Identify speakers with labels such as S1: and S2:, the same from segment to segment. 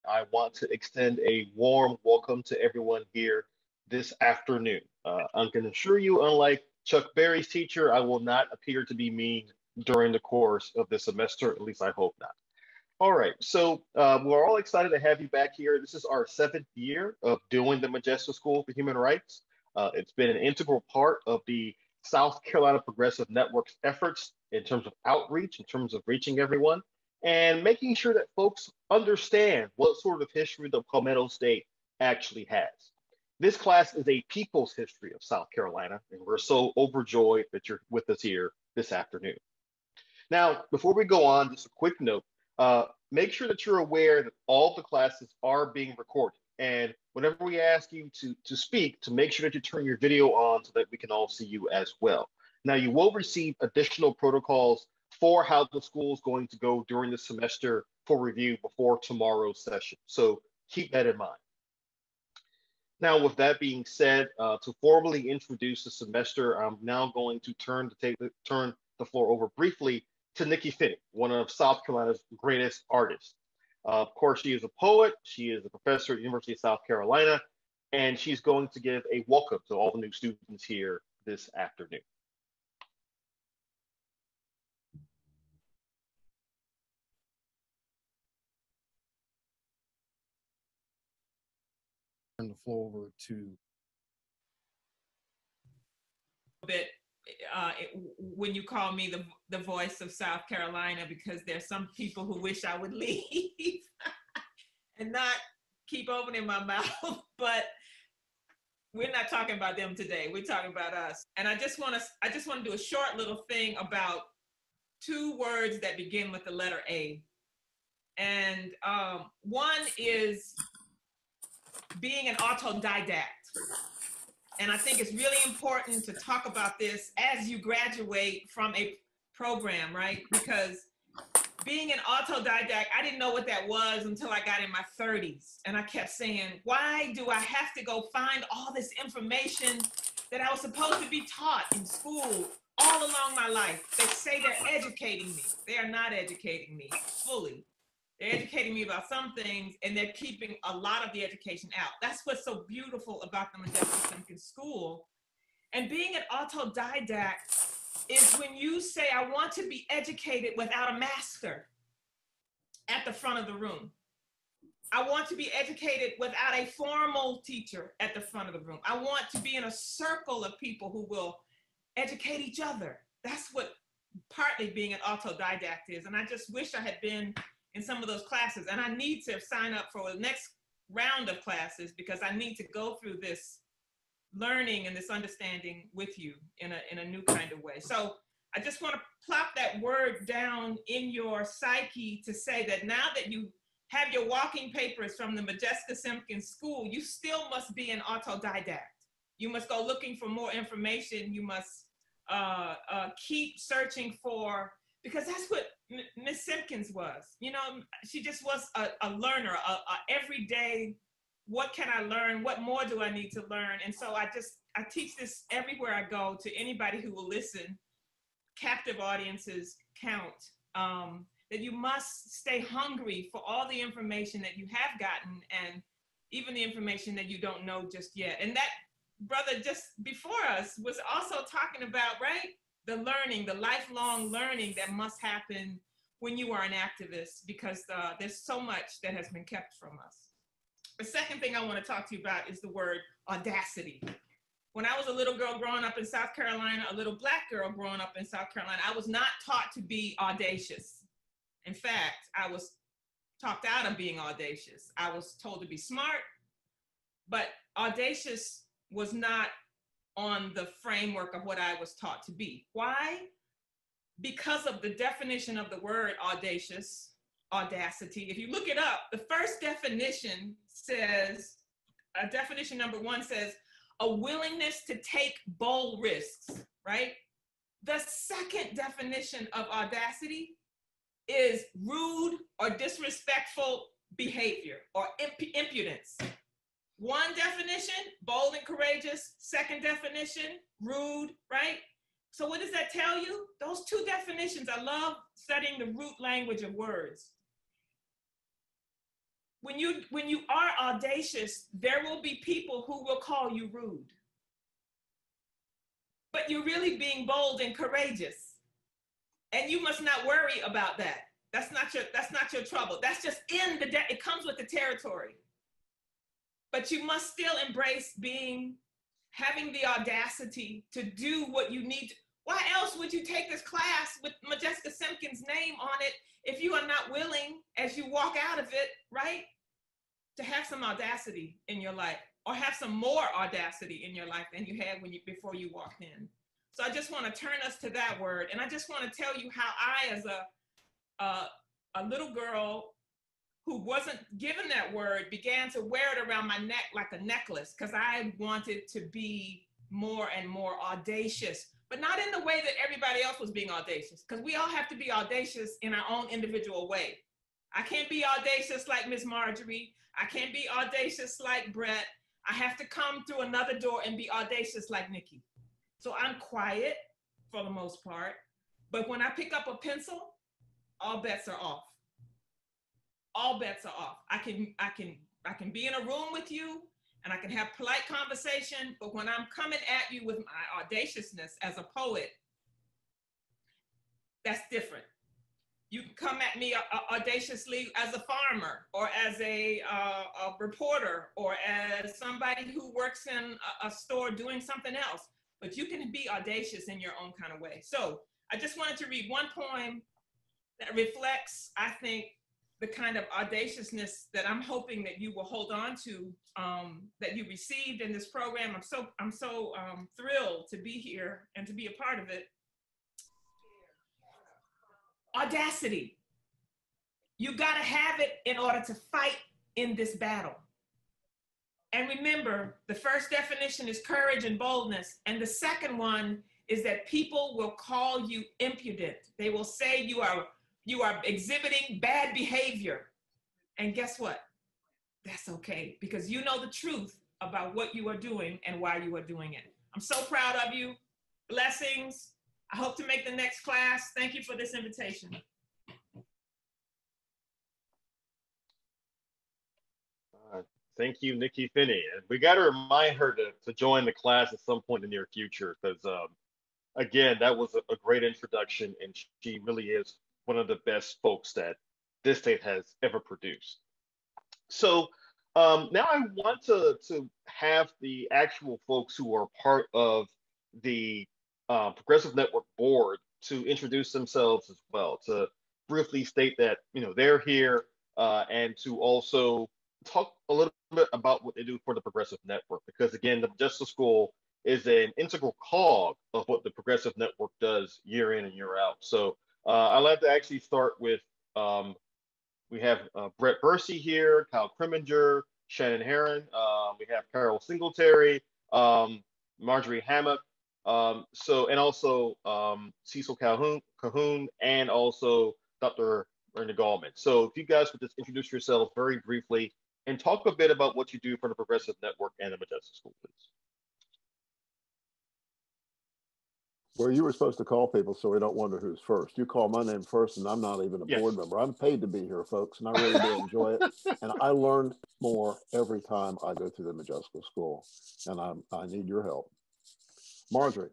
S1: I want to extend a warm welcome to everyone here this afternoon. I can assure you, unlike Chuck Berry's teacher, I will not appear to be mean during the course of the semester, at least I hope not. All right, so we're all excited to have you back here. This is our seventh year of doing the Modjeska School for Human Rights. It's been an integral part of the South Carolina Progressive Network's efforts in terms of outreach, in terms of reaching everyone, and making sure that folks understand what sort of history the Palmetto State actually has. This class is a people's history of South Carolina, and we're so overjoyed that you're with us here this afternoon. Now, before we go on, just a quick note. Make sure that you're aware that all the classes are being recorded. And whenever we ask you to speak, to make sure that you turn your video on so that we can all see you as well. Now, you will receive additional protocols for how the school is going to go during the semester for review before tomorrow's session. So keep that in mind. Now, with that being said, to formally introduce the semester, I'm now going to turn the floor over briefly to Nikki Finney, one of South Carolina's greatest artists. Of course, she is a poet. She is a professor at the University of South Carolina, and she's going to give a welcome to all the new students here this afternoon.
S2: Turn the floor over to.
S3: When you call me the voice of South Carolina, because there's some people who wish I would leave and not keep opening my mouth, but we're not talking about them today. We're talking about us. And I just want to do a short little thing about two words that begin with the letter A. And one is being an autodidact. And I think it's really important to talk about this as you graduate from a program, right? Because being an autodidact, I didn't know what that was until I got in my 30s. And I kept saying, why do I have to go find all this information that I was supposed to be taught in school all along my life? They say they're educating me. They are not educating me fully. They're educating me about some things, and they're keeping a lot of the education out. That's what's so beautiful about the Modjeska School. And being an autodidact is when you say, I want to be educated without a master at the front of the room. I want to be educated without a formal teacher at the front of the room. I want to be in a circle of people who will educate each other. That's what partly being an autodidact is. And I just wish I had been in some of those classes. And I need to sign up for the next round of classes because I need to go through this learning and this understanding with you in a new kind of way. So I just want to plop that word down in your psyche to say that now that you have your walking papers from the Modjeska School, you still must be an autodidact. You must go looking for more information. You must keep searching for, because that's what Miss Simpkins was. You know, she just was a learner, a everyday, what can I learn? What more do I need to learn? And so I teach this everywhere I go to anybody who will listen. Captive audiences count. That you must stay hungry for all the information that you have gotten and even the information that you don't know just yet. And that brother just before us was also talking about, right? The learning, the lifelong learning that must happen when you are an activist, because there's so much that has been kept from us. The second thing I want to talk to you about is the word audacity. When I was a little girl growing up in South Carolina, a little Black girl growing up in South Carolina, I was not taught to be audacious. In fact, I was talked out of being audacious. I was told to be smart, but audacious was not on the framework of what I was taught to be. Why? Because of the definition of the word audacious, audacity. If you look it up, the first definition says, definition number one says, a willingness to take bold risks, right? The second definition of audacity is rude or disrespectful behavior or impudence. One definition, bold and courageous. Second definition, rude, right? So what does that tell you? Those two definitions, I love studying the root language of words. when you are audacious, there will be people who will call you rude. But you're really being bold and courageous. And you must not worry about that. That's not your trouble. That's just it comes with the territory. But you must still embrace having the audacity to do what you need to. Why else would you take this class with Modjeska Simpkins' name on it if you are not willing, as you walk out of it, right, to have some audacity in your life, or have some more audacity in your life than you had before you walked in? So I just want to turn us to that word, and I just want to tell you how I, as a little girl who wasn't given that word, began to wear it around my neck like a necklace, because I wanted to be more and more audacious, but not in the way that everybody else was being audacious, because we all have to be audacious in our own individual way. I can't be audacious like Miss Marjorie. I can't be audacious like Brett. I have to come through another door and be audacious like Nikki. So I'm quiet for the most part, but when I pick up a pencil, all bets are off. All bets are off. I can be in a room with you and I can have polite conversation, but when I'm coming at you with my audaciousness as a poet, that's different. You can come at me audaciously as a farmer, or as a reporter, or as somebody who works in a store doing something else, but you can be audacious in your own kind of way. So I just wanted to read one poem that reflects, I think, the kind of audaciousness that I'm hoping that you will hold on to, that you received in this program. I'm so thrilled to be here and to be a part of it. Audacity. You gotta have it in order to fight in this battle. And remember, the first definition is courage and boldness. And the second one is that people will call you impudent. They will say you are exhibiting bad behavior. And guess what? That's okay, because you know the truth about what you are doing and why you are doing it. I'm so proud of you. Blessings. I hope to make the next class. Thank you for this invitation.
S1: Thank you, Nikki Finney. And we got to remind her to join the class at some point in the near future, because again, that was a great introduction, and she really is one of the best folks that this state has ever produced. So now I want to have the actual folks who are part of the Progressive Network board to introduce themselves as well, to briefly state that they're here, and to also talk a little bit about what they do for the Progressive Network, because again, the Modjeska School is an integral cog of what the Progressive Network does year in and year out. So I'd like to actually start with, we have Brett Bursey here, Kyle Kriminger, Shannon Herron, we have Carol Singletary, Marjorie Hammock, and also Cecil Cahoon, and also Dr. Brenda Gallman. So if you guys would just introduce yourselves very briefly and talk a bit about what you do for the Progressive Network and the Modjeska School, please.
S4: Well, you were supposed to call people so we don't wonder who's first. You call my name first, and I'm not even a board member. I'm paid to be here, folks, and I really do enjoy it. And I learn more every time I go through the Modjeska School, and I need your help. Marjorie.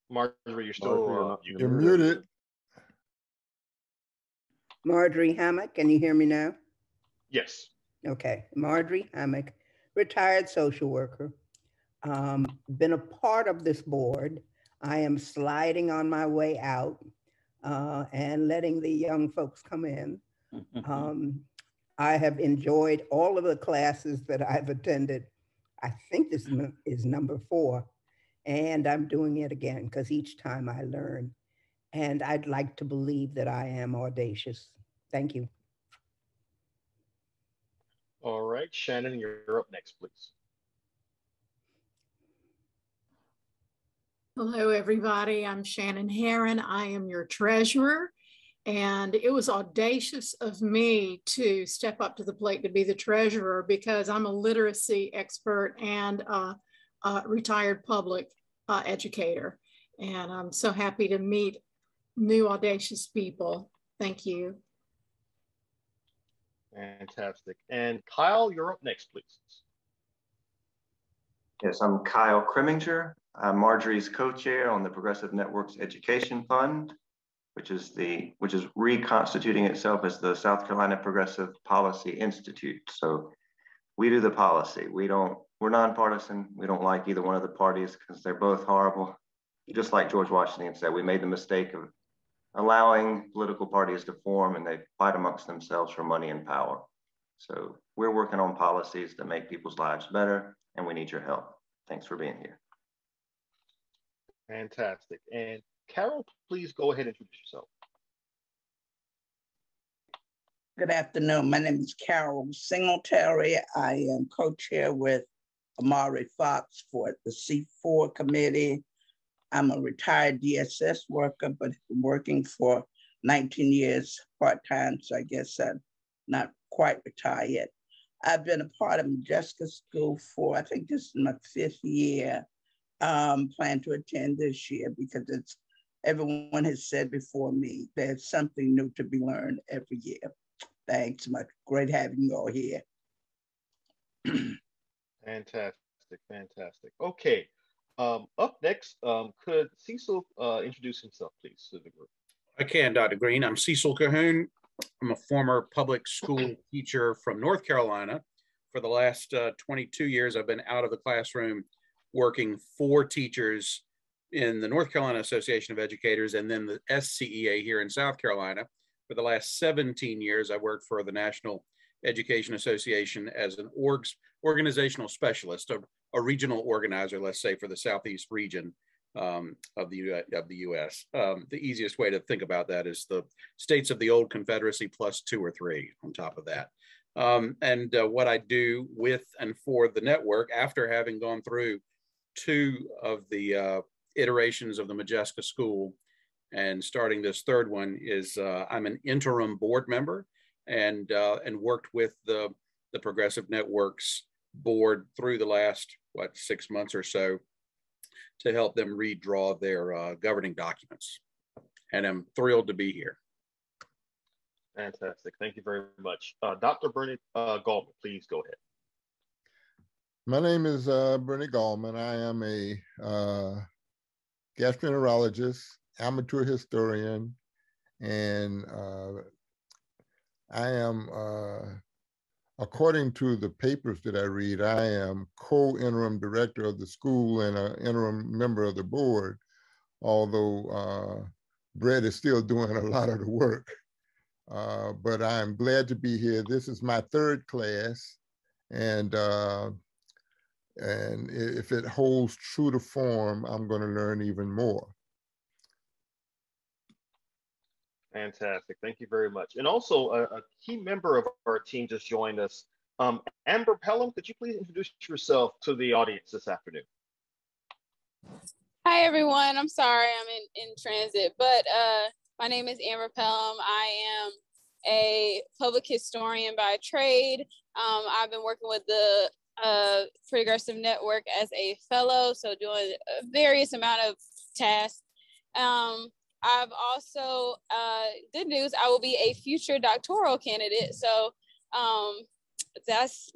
S1: Marjorie, you're still
S4: you're muted.
S5: Marjorie Hammock, can you hear me now?
S1: Yes.
S5: Okay, Marjorie Hammock, retired social worker. Been a part of this board. I am sliding on my way out and letting the young folks come in. I have enjoyed all of the classes that I've attended. I think this is number 4, and I'm doing it again because each time I learn. And I'd like to believe that I am audacious. Thank you.
S1: All right, Shannon, you're up next, please.
S6: Hello, everybody. I'm Shannon Herron. I am your treasurer. And it was audacious of me to step up to the plate to be the treasurer, because I'm a literacy expert and a retired public educator. And I'm so happy to meet new audacious people. Thank you.
S1: Fantastic. And Kyle, you're up next, please.
S7: Yes, I'm Kyle Kriminger. I'm Marjorie's co-chair on the Progressive Networks Education Fund, which is reconstituting itself as the South Carolina Progressive Policy Institute. So we do the policy. We're nonpartisan. We don't like either one of the parties because they're both horrible. Just like George Washington said, we made the mistake of allowing political parties to form, and they fight amongst themselves for money and power. So we're working on policies that make people's lives better, and we need your help. Thanks for being here.
S1: Fantastic. And Carol, please go ahead and introduce yourself.
S8: Good afternoon. My name is Carol Singletary. I am co-chair with Amari Fox for the C4 committee. I'm a retired DSS worker, but been working for 19 years part-time, so I guess I'm not quite retired yet. I've been a part of Modjeska School for, I think this is my 5th year. Plan to attend this year because it's, everyone has said before me, there's something new to be learned every year. Thanks much. Great having you all here.
S1: Fantastic, fantastic. Okay, up next, could Cecil introduce himself, please, to the group?
S9: I can, Dr. Green. I'm Cecil Cahoon. I'm a former public school teacher from North Carolina. For the last 22 years, I've been out of the classroom working for teachers in the North Carolina Association of Educators and then the SCEA here in South Carolina. For the last 17 years, I worked for the National Education Association as an organizational specialist, a regional organizer, let's say, for the Southeast region of the U.S. The easiest way to think about that is the states of the old Confederacy plus 2 or 3 on top of that. What I do with and for the network, after having gone through 2 of the iterations of the Modjeska School and starting this 3rd one, is I'm an interim board member and worked with the Progressive Networks board through the last, 6 months or so to help them redraw their governing documents. And I'm thrilled to be here.
S1: Fantastic. Thank you very much. Dr. Bernie Gallman, please go ahead.
S10: My name is Bernie Gallman. I am a gastroenterologist, amateur historian, and I am, according to the papers that I read, I am co-interim director of the school and an interim member of the board, although Brett is still doing a lot of the work. But I'm glad to be here. This is my 3rd class, and if it holds true to form, I'm going to learn even more.
S1: Fantastic. Thank you very much. And also, a key member of our team just joined us. Amber Pelham, could you please introduce yourself to the audience this afternoon?
S11: Hi, everyone. I'm sorry I'm in transit, but my name is Amber Pelham. I am a public historian by trade. I've been working with the Progressive Network as a fellow, so doing a various amount of tasks. I've also, good news, I will be a future doctoral candidate. So that's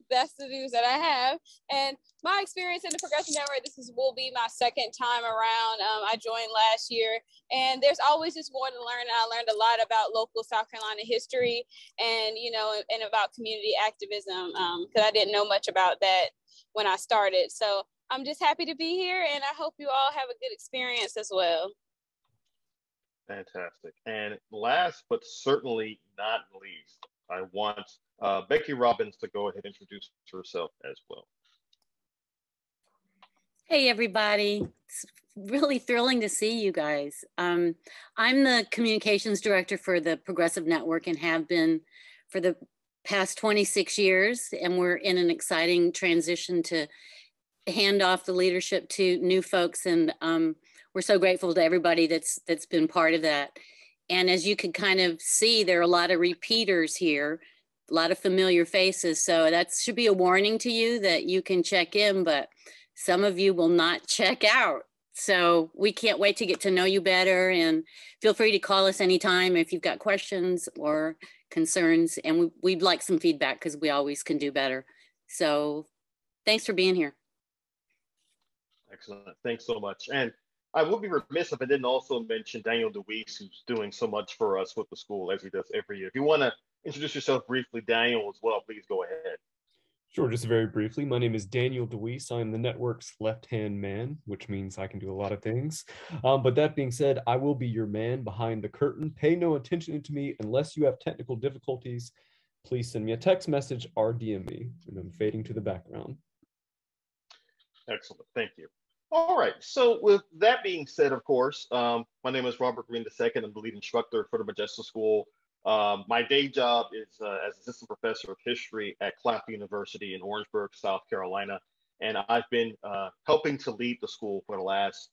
S11: the news that I have. And my experience in the Progressive Network, will be my 2nd time around. I joined last year, and there's always just more to learn. And I learned a lot about local South Carolina history and, and about community activism, because I didn't know much about that when I started. So I'm just happy to be here, and I hope you all have a good experience as well.
S1: Fantastic. And last but certainly not least, I want Becky Robbins to go ahead and introduce herself as well.
S12: Hey, everybody. It's really thrilling to see you guys. I'm the communications director for the Progressive Network and have been for the past 26 years. And we're in an exciting transition to hand off the leadership to new folks. And we're so grateful to everybody that's been part of that. And as you can kind of see, there are a lot of repeaters here, a lot of familiar faces. So that should be a warning to you that you can check in, but some of you will not check out. So we can't wait to get to know you better, and feel free to call us anytime if you've got questions or concerns, and we'd like some feedback because we always can do better. So thanks for being here.
S1: Excellent. Thanks so much. And I would be remiss if I didn't also mention Daniel Dewees, who's doing so much for us with the school as he does every year. If you want to introduce yourself briefly, Daniel, as well, please go ahead.
S13: Sure, just very briefly. My name is Daniel Dewees. I'm the network's left-hand man, which means I can do a lot of things. But that being said, I will be your man behind the curtain. Pay no attention to me unless you have technical difficulties. Please send me a text message or DM me, and I'm fading to the background.
S1: Excellent, thank you. All right, so with that being said, of course, my name is Robert Green II. I'm the lead instructor for the Modjeska School. My day job is as assistant professor of history at Claflin University in Orangeburg, South Carolina. And I've been helping to lead the school for the last,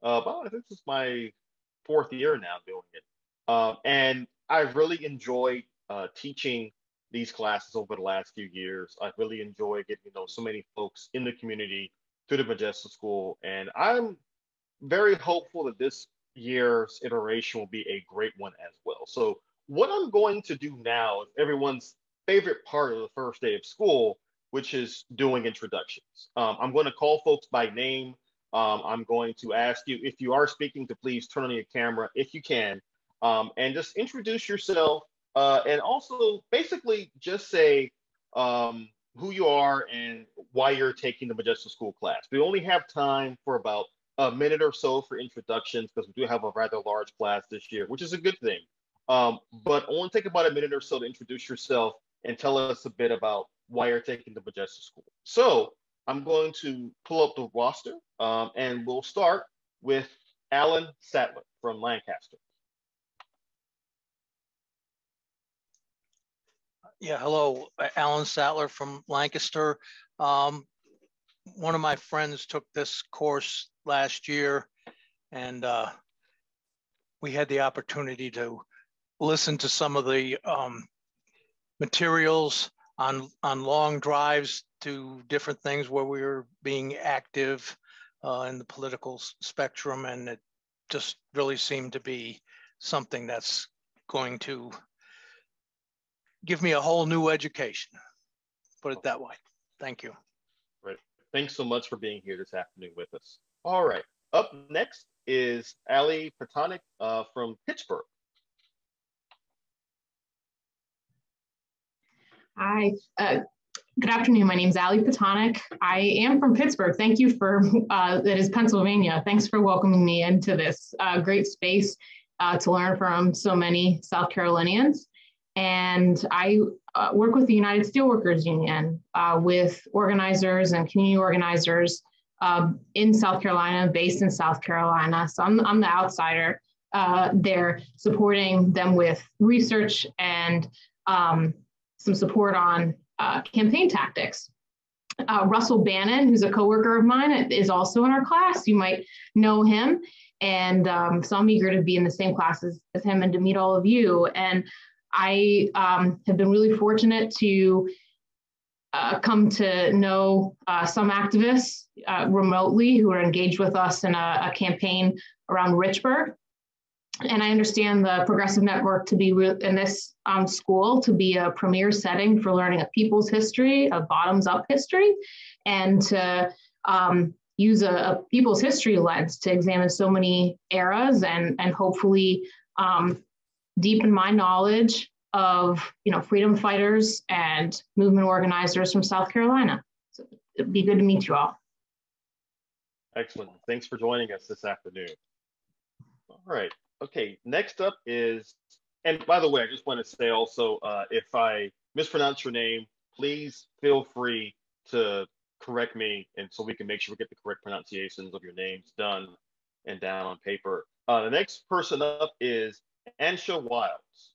S1: I think this is my 4th year now doing it. And I've really enjoyed teaching these classes over the last few years. I've really enjoyed getting to know so many folks in the community through the Modjeska School. And I'm very hopeful that this year's iteration will be a great one as well. So what I'm going to do now is everyone's favorite part of the first day of school, which is doing introductions. I'm going to call folks by name. I'm going to ask you, if you are speaking, to please turn on your camera if you can, and just introduce yourself, and also basically just say who you are and why you're taking the Modjeska School class. We only have time for about a minute or so for introductions because we do have a rather large class this year, which is a good thing. But I want to take about a minute or so to introduce yourself and tell us a bit about why you're taking the Modjeska School. So I'm going to pull up the roster, and we'll start with Alan Sattler from Lancaster.
S14: Yeah, hello, Alan Sattler from Lancaster. One of my friends took this course last year, and we had the opportunity to listen to some of the materials on long drives to different things where we were being active in the political spectrum, and it just really seemed to be something that's going to give me a whole new education, put it that way. Thank you.
S1: Right. Thanks so much for being here this afternoon with us. All right. Up next is Allie Patonic from Pittsburgh.
S15: Hi, good afternoon. My name is Allie Patonic. I am from Pittsburgh. Thank you for, that is Pennsylvania. Thanks for welcoming me into this great space to learn from so many South Carolinians. And I work with the United Steelworkers Union with organizers and community organizers in South Carolina, based in South Carolina. So I'm the outsider there, supporting them with research and some support on campaign tactics. Russell Bannon, who's a coworker of mine, is also in our class. You might know him. And so I'm eager to be in the same class as him and to meet all of you. And I have been really fortunate to come to know some activists remotely who are engaged with us in a campaign around Richburg. And I understand the Progressive Network to be in this school to be a premier setting for learning a people's history, a bottoms-up history, and to use a people's history lens to examine so many eras and hopefully deepen my knowledge of freedom fighters and movement organizers from South Carolina. So it'd be good to meet you all.
S1: Excellent. Thanks for joining us this afternoon. All right. Okay, next up is, and by the way, I just want to say also, if I mispronounce your name, please feel free to correct me, and so we can make sure we get the correct pronunciations of your names done and down on paper. The next person up is Ansha Wilds.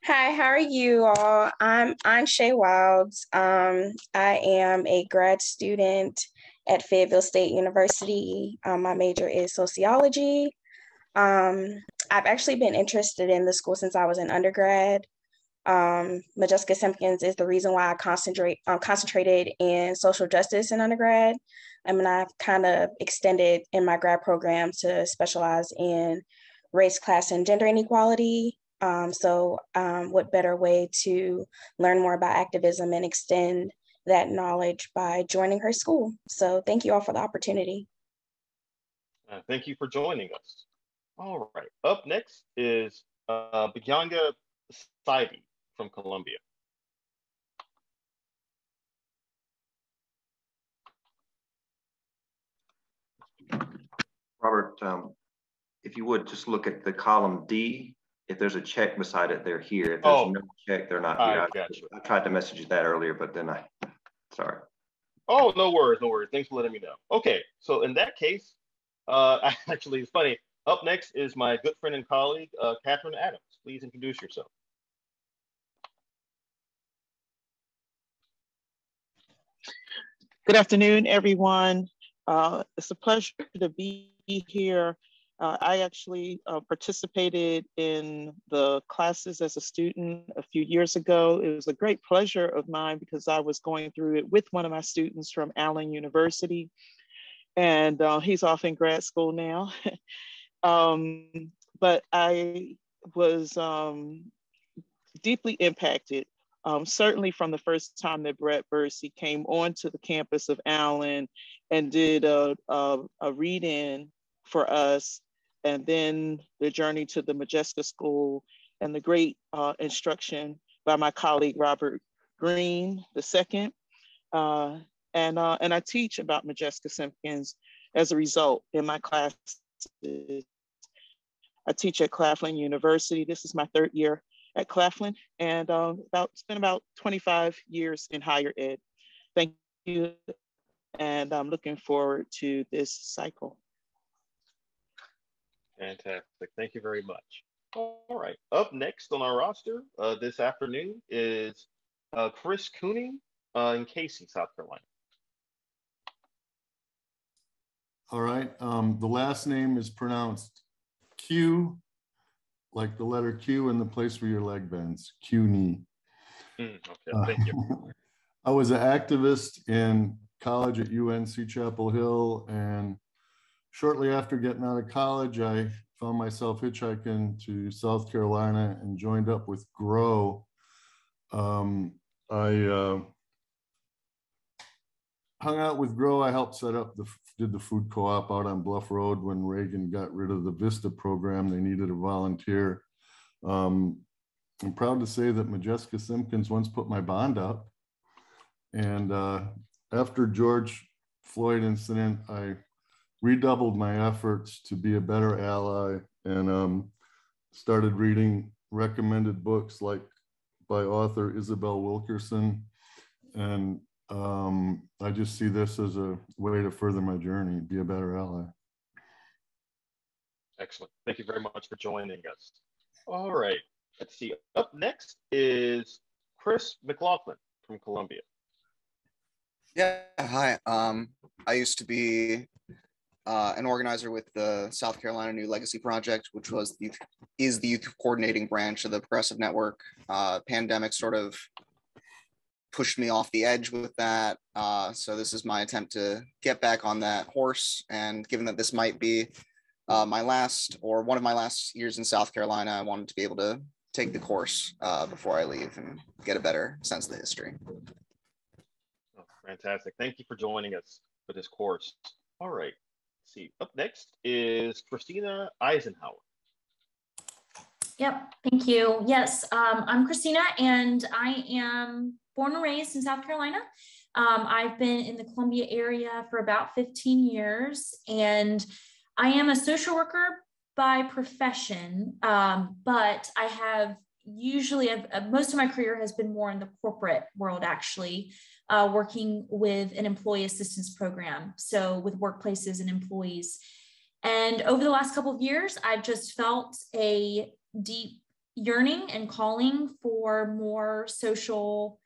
S16: Hi, how are you all? I'm Ansha Wilds. I am a grad student at Fayetteville State University. My major is sociology. I've actually been interested in the school since I was an undergrad. Modjeska Simpkins is the reason why I concentrated in social justice in undergrad. I mean, I've kind of extended in my grad program to specialize in race, class, and gender inequality. What better way to learn more about activism and extend that knowledge by joining her school. So thank you all for the opportunity.
S1: Thank you for joining us. All right, up next is Tawania Herbert from Columbia.
S7: Robert, if you would just look at the column D. If there's a check beside it, they're here. If there's no check, they're not here. I tried to message you that earlier, but then sorry.
S1: Oh, no worries, no worries. Thanks for letting me know. Okay, so in that case, actually, it's funny. Up next is my good friend and colleague, Catherine Adams. Please introduce yourself.
S17: Good afternoon, everyone. It's a pleasure to be here. I actually participated in the classes as a student a few years ago. It was a great pleasure of mine because I was going through it with one of my students from Allen University, and he's off in grad school now. But I was deeply impacted, certainly from the first time that Brett Bursey came onto the campus of Allen and did a read-in for us, and then the journey to the Modjeska School and the great instruction by my colleague, Robert Green II. And I teach about Modjeska Simpkins as a result in my classes. I teach at Claflin University. This is my third year at Claflin, and it's been about 25 years in higher ed. Thank you, and I'm looking forward to this cycle.
S1: Fantastic, thank you very much. All right, up next on our roster this afternoon is Chris Cooning in Casey, South Carolina.
S18: All right, the last name is pronounced Q, like the letter Q in the place where your leg bends, Q-knee.
S1: Okay, thank you.
S18: I was an activist in college at UNC Chapel Hill, and shortly after getting out of college, I found myself hitchhiking to South Carolina and joined up with GROW. I hung out with GROW. I helped set up did the food co-op out on Bluff Road when Reagan got rid of the VISTA program. They needed a volunteer. I'm proud to say that Modjeska Simpkins once put my bond up. And after George Floyd incident, I redoubled my efforts to be a better ally and started reading recommended books like by author Isabel Wilkerson. And I just see this as a way to further my journey, be a better ally.
S1: Excellent. Thank you very much for joining us. All right, let's see. Up next is Chris Mclaughlin from Columbia.
S19: Yeah, hi. I used to be an organizer with the South Carolina New Legacy Project, which is the youth coordinating branch of the Progressive Network. Pandemic sort of pushed me off the edge with that. So this is my attempt to get back on that horse. And given that this might be my last or one of my last years in South Carolina, I wanted to be able to take the course before I leave and get a better sense of the history.
S1: Oh, fantastic. Thank you for joining us for this course. All right. Let's see. Up next is Christina Eisenhower.
S20: Yep, thank you. Yes, I'm Christina, and I am born and raised in South Carolina. I've been in the Columbia area for about 15 years, and I am a social worker by profession, but I have usually, most of my career has been more in the corporate world, actually, working with an employee assistance program, so with workplaces and employees. And over the last couple of years, I've just felt a deep yearning and calling for more social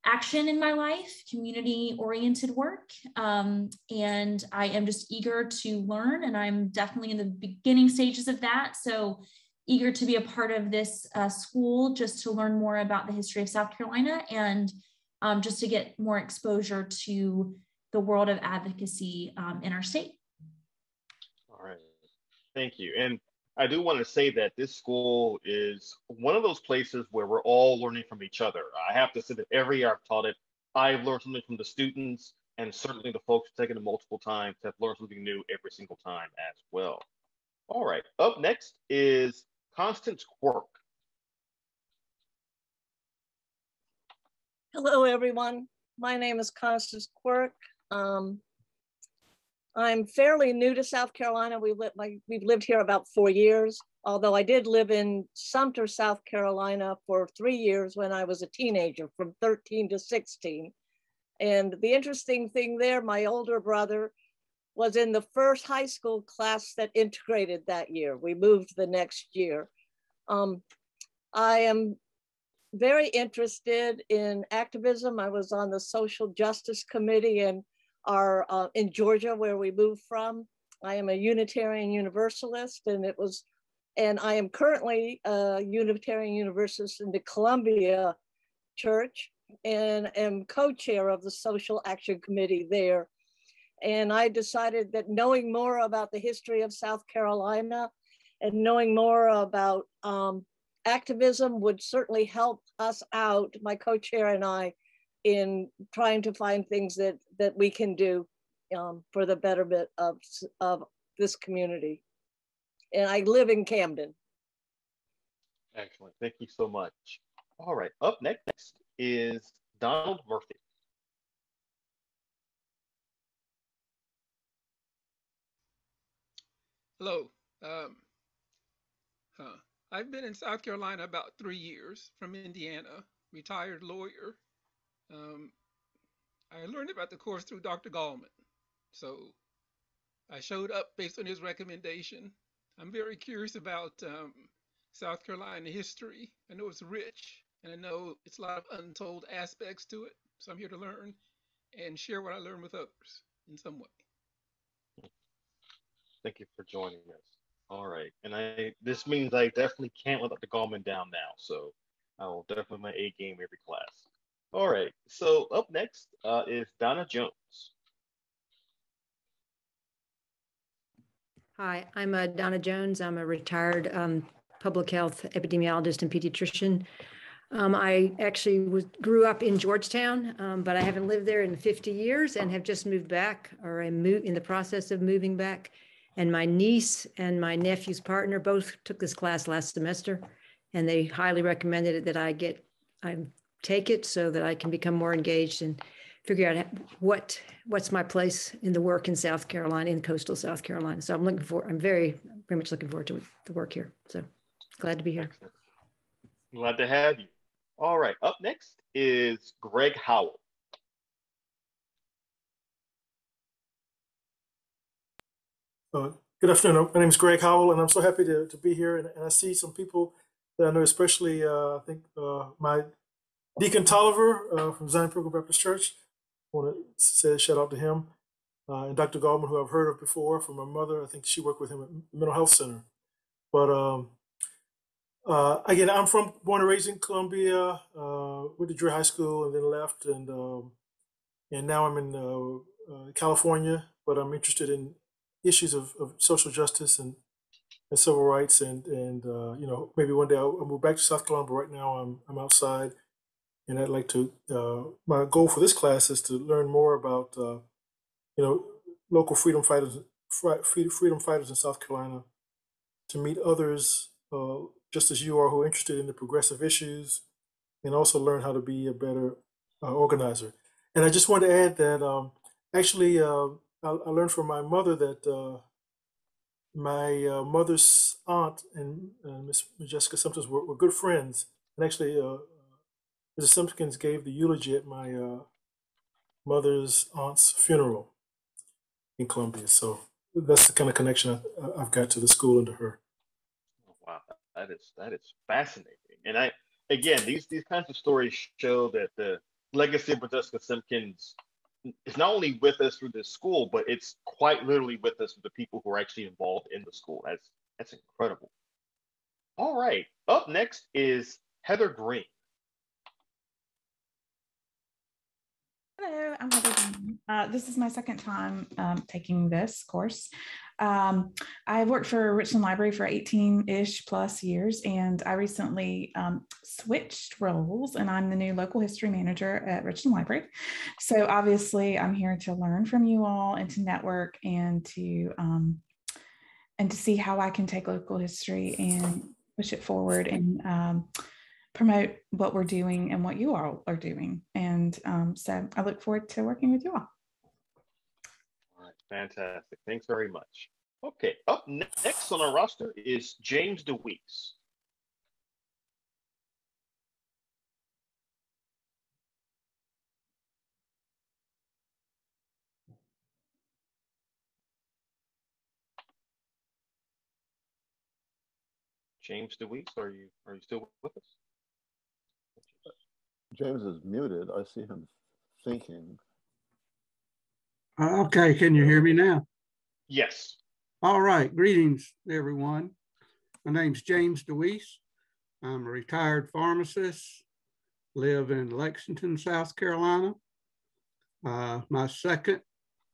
S20: action in my life, community-oriented work. And I am just eager to learn, and I'm definitely in the beginning stages of that. So eager to be a part of this school, just to learn more about the history of South Carolina, and just to get more exposure to the world of advocacy in our state.
S1: All right, thank you. And I do want to say that this school is one of those places where we're all learning from each other. I have to say that every year I've taught it, I've learned something from the students, and certainly the folks taking it multiple times have learned something new every single time as well. All right, up next is Constance Quirk.
S21: Hello, everyone. My name is Constance Quirk. I'm fairly new to South Carolina. We've lived here about 4 years, although I did live in Sumter, South Carolina for 3 years when I was a teenager, from 13 to 16. And the interesting thing there, my older brother was in the first high school class that integrated that year. We moved the next year. I am very interested in activism. I was on the Social Justice Committee in Georgia, where we moved from. I am a Unitarian Universalist, and I am currently a Unitarian Universalist in the Columbia Church, and am co-chair of the Social Action Committee there. And I decided that knowing more about the history of South Carolina and knowing more about activism would certainly help us out, my co-chair and I, in trying to find things that we can do for the betterment of this community. And I live in Camden.
S1: Excellent, thank you so much. All right, up next is Donald Murphy.
S22: Hello. I've been in South Carolina about 3 years, from Indiana, retired lawyer. I learned about the course through Dr. Gallman. So I showed up based on his recommendation. I'm very curious about South Carolina history. I know it's rich, and I know it's a lot of untold aspects to it. So I'm here to learn and share what I learned with others in some way.
S1: Thank you for joining us. All right, and this means I definitely can't let Dr. Gallman down now, so I will definitely my A game every class. All right, so up next is Donna Jones.
S23: Hi, I'm Donna Jones. I'm a retired public health epidemiologist and pediatrician. I actually grew up in Georgetown, but I haven't lived there in 50 years and have just moved back, or I'm in the process of moving back. And my niece and my nephew's partner both took this class last semester, and they highly recommended it that I take it so that I can become more engaged and figure out what's my place in the work in South Carolina, in coastal South Carolina. So I'm very, very much looking forward to the work here. So glad to be here.
S1: Glad to have you. All right, up next is Greg Howell.
S24: Good afternoon. My name is Greg Howell, and I'm so happy to be here. And I see some people that I know, especially I think my Deacon Tophlover from Zion Pilgrim Baptist Church. I want to say a shout out to him. And Dr. Gallman, who I've heard of before from my mother. I think she worked with him at the Mental Health Center. But again, I'm born and raised in Columbia, went to Drury High School and then left. And now I'm in California, but I'm interested in issues of social justice and civil rights, and maybe one day I'll move back to South Carolina, but right now I'm outside, and I'd like to, my goal for this class is to learn more about local freedom fighters in South Carolina, to meet others just as you are, who are interested in the progressive issues, and also learn how to be a better organizer. And I just want to add that actually I learned from my mother that my mother's aunt and Miss Modjeska Simpkins were good friends. And actually, Mrs. Simpkins gave the eulogy at my mother's aunt's funeral in Columbia. So that's the kind of connection I've got to the school and to her.
S1: Wow, that is fascinating. And again, these kinds of stories show that the legacy of Modjeska Simpkins is not only with us through this school, but it's quite literally with us with the people who are actually involved in the school. That's incredible. All right, up next is Heather Green.
S2: Hello, I'm Heather Green. This is my second time taking this course. I've worked for Richland Library for 18-ish plus years, and I recently switched roles, and I'm the new local history manager at Richland Library. So obviously I'm here to learn from you all and to network and to see how I can take local history and push it forward and promote what we're doing and what you all are doing. And so I look forward to working with you all.
S1: All right, fantastic. Thanks very much. Okay, up next on our roster is James Dewees. James Dewees, are you still with us?
S3: James is muted. I see him thinking.
S4: Okay, can you hear me now?
S1: Yes.
S4: All right, greetings, everyone. My name's James Dewees. I'm a retired pharmacist, live in Lexington, South Carolina. My second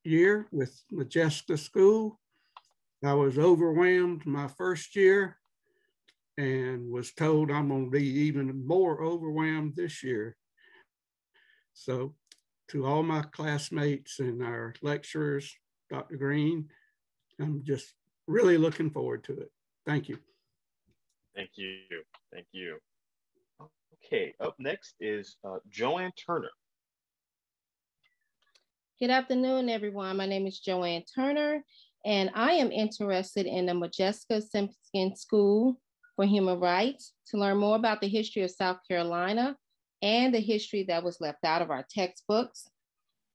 S4: year with Modjeska School. I was overwhelmed my first year and was told I'm going to be even more overwhelmed this year. So to all my classmates and our lecturers, Dr. Green, I'm just really looking forward to it. Thank you.
S1: Thank you. Thank you. Okay, up next is Joanne Turner.
S5: Good afternoon, everyone. My name is Joanne Turner, and I am interested in the Modjeska School for Human Rights to learn more about the history of South Carolina and the history that was left out of our textbooks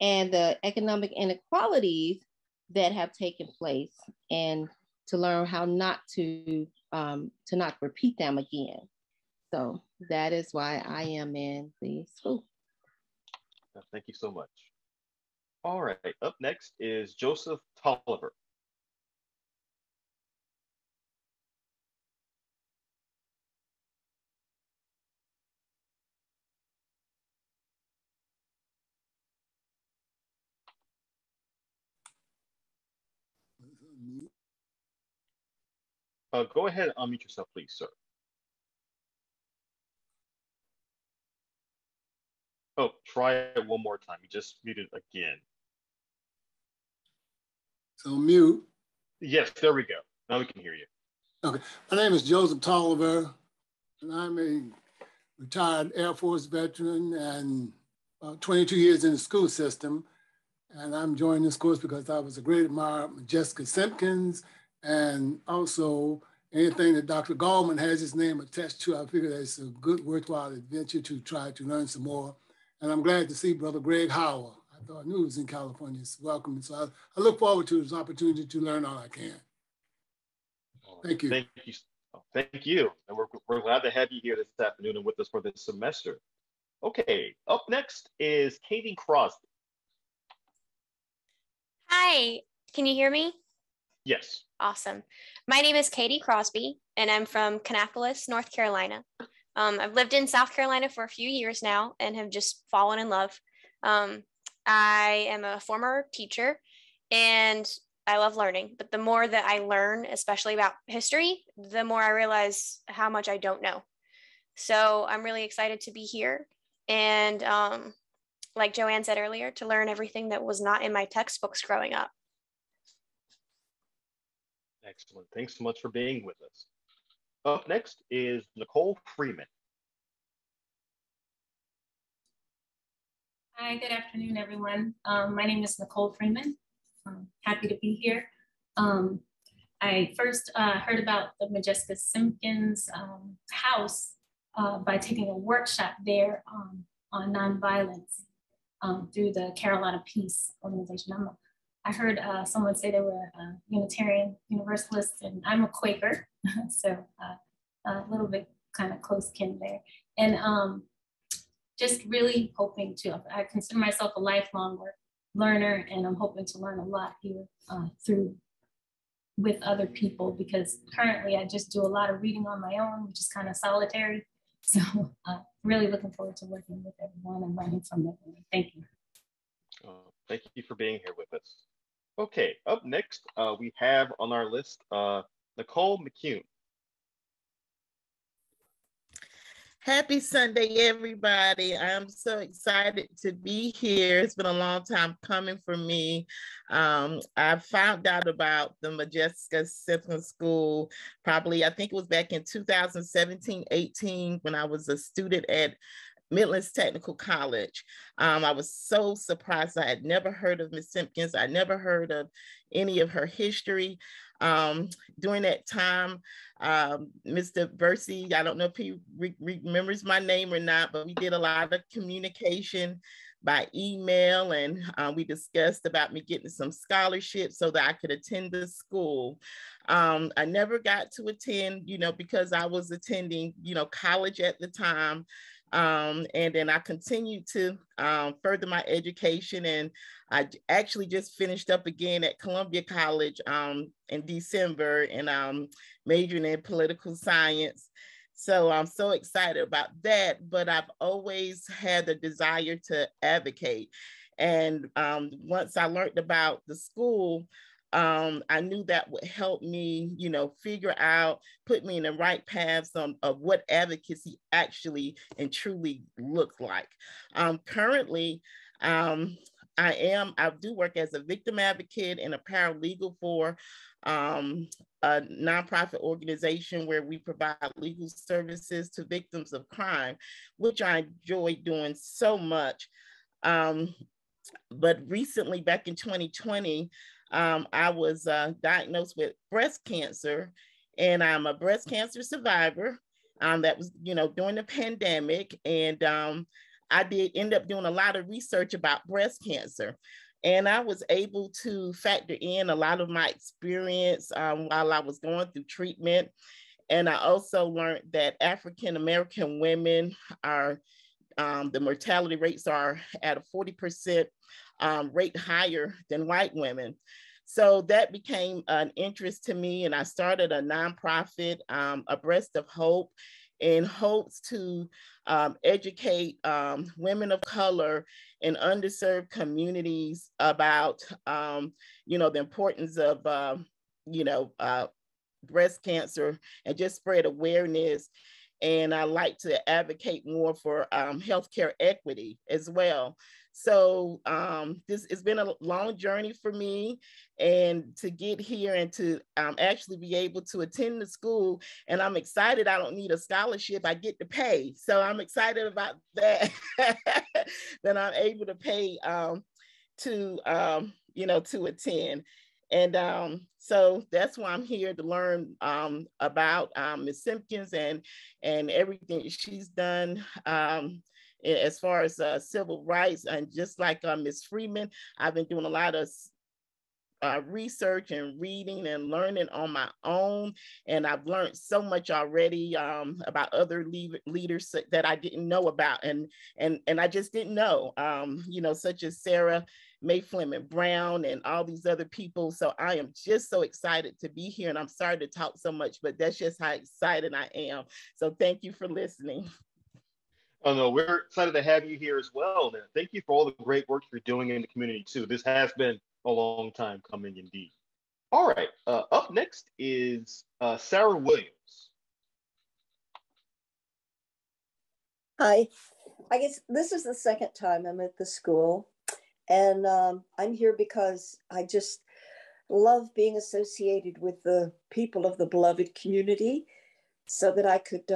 S5: and the economic inequalities that have taken place, and to learn how not to not repeat them again. So that is why I am in the school.
S1: Thank you so much. All right, up next is Joseph Tophlover. Go ahead and unmute yourself, please, sir. Oh, try it one more time. You just muted again.
S25: So mute.
S1: Yes, there we go. Now we can hear you.
S25: Okay, my name is Joseph Tophlover, and I'm a retired Air Force veteran and 22 years in the school system. And I'm joining this course because I was a great admirer of Modjeska Simpkins, and also anything that Dr. Gallman has his name attached to. I figure that it's a good, worthwhile adventure to try to learn some more. And I'm glad to see Brother Greg Howell. I knew he was in California. It's welcome. And so I look forward to this opportunity to learn all I can. Thank you.
S1: Thank you. Thank you. And we're glad to have you here this afternoon and with us for this semester. Okay, up next is Katie Crosby.
S26: Hi, can you hear me?
S1: Yes.
S26: Awesome. My name is Katie Crosby, and I'm from Kannapolis, North Carolina. I've lived in South Carolina for a few years now and have just fallen in love. I am a former teacher, and I love learning, but the more that I learn, especially about history, the more I realize how much I don't know. So I'm really excited to be here. And like Joanne said earlier, to learn everything that was not in my textbooks growing up.
S1: Excellent. Thanks so much for being with us. Up next is Nicole Freeman.
S27: Hi, good afternoon, everyone. My name is Nicole Freeman. I'm happy to be here. I first heard about the Modjeska Simpkins house by taking a workshop there on nonviolence through the Carolina Peace Organization. I heard someone say they were Unitarian Universalists, and I'm a Quaker, so a little bit kind of close kin there. And just really hoping to, I consider myself a lifelong learner, and I'm hoping to learn a lot here with other people, because currently I just do a lot of reading on my own, which is kind of solitary. So really looking forward to working with everyone and learning from everyone. Thank you.
S1: Thank you for being here with us. Okay, up next, we have on our list, Nicole Mccune.
S6: Happy Sunday, everybody. I'm so excited to be here. It's been a long time coming for me. I found out about the Modjeska School probably, I think it was back in 2017, 18, when I was a student at Midlands Technical College. I was so surprised. I had never heard of Miss Simpkins. I never heard of any of her history. During that time, Mr. Bursey, I don't know if he remembers my name or not, but we did a lot of communication by email, and we discussed about me getting some scholarships so that I could attend the school. I never got to attend, because I was attending, college at the time. And then I continued to further my education, and I actually just finished up again at Columbia College in December, and majoring in political science. So I'm so excited about that, but I've always had the desire to advocate. And once I learned about the school, I knew that would help me, figure out, put me in the right paths of what advocacy actually and truly looks like. Currently, I do work as a victim advocate and a paralegal for a nonprofit organization where we provide legal services to victims of crime, which I enjoy doing so much. But recently, back in 2020, I was diagnosed with breast cancer, and I'm a breast cancer survivor. That was, during the pandemic, and I did end up doing a lot of research about breast cancer, and I was able to factor in a lot of my experience while I was going through treatment. And I also learned that African-American women are, the mortality rates are at a 40% rate higher than white women. So that became an interest to me, and I started a nonprofit, A Breast of Hope, in hopes to educate women of color in underserved communities about, the importance of, breast cancer, and just spread awareness. And I like to advocate more for healthcare equity as well. So this has been a long journey for me, and to get here and to actually be able to attend the school. And I'm excited. I don't need a scholarship. I get to pay. So I'm excited about that, that I'm able to pay to attend. And so that's why I'm here, to learn about Ms. Simpkins and everything she's done as far as civil rights. And just like Ms. Freeman, I've been doing a lot of research and reading and learning on my own. And I've learned so much already about other leaders that I didn't know about. And I just didn't know, such as Sarah May Fleming Brown and all these other people. So I am just so excited to be here, and I'm sorry to talk so much, but that's just how excited I am. So thank you for listening.
S1: Oh no, we're excited to have you here as well. And thank you for all the great work you're doing in the community too. This has been a long time coming indeed. All right, up next is Sarah Williams.
S8: Hi, I guess this is the second time I'm at the school. And I'm here because I just love being associated with the people of the beloved community, so that I could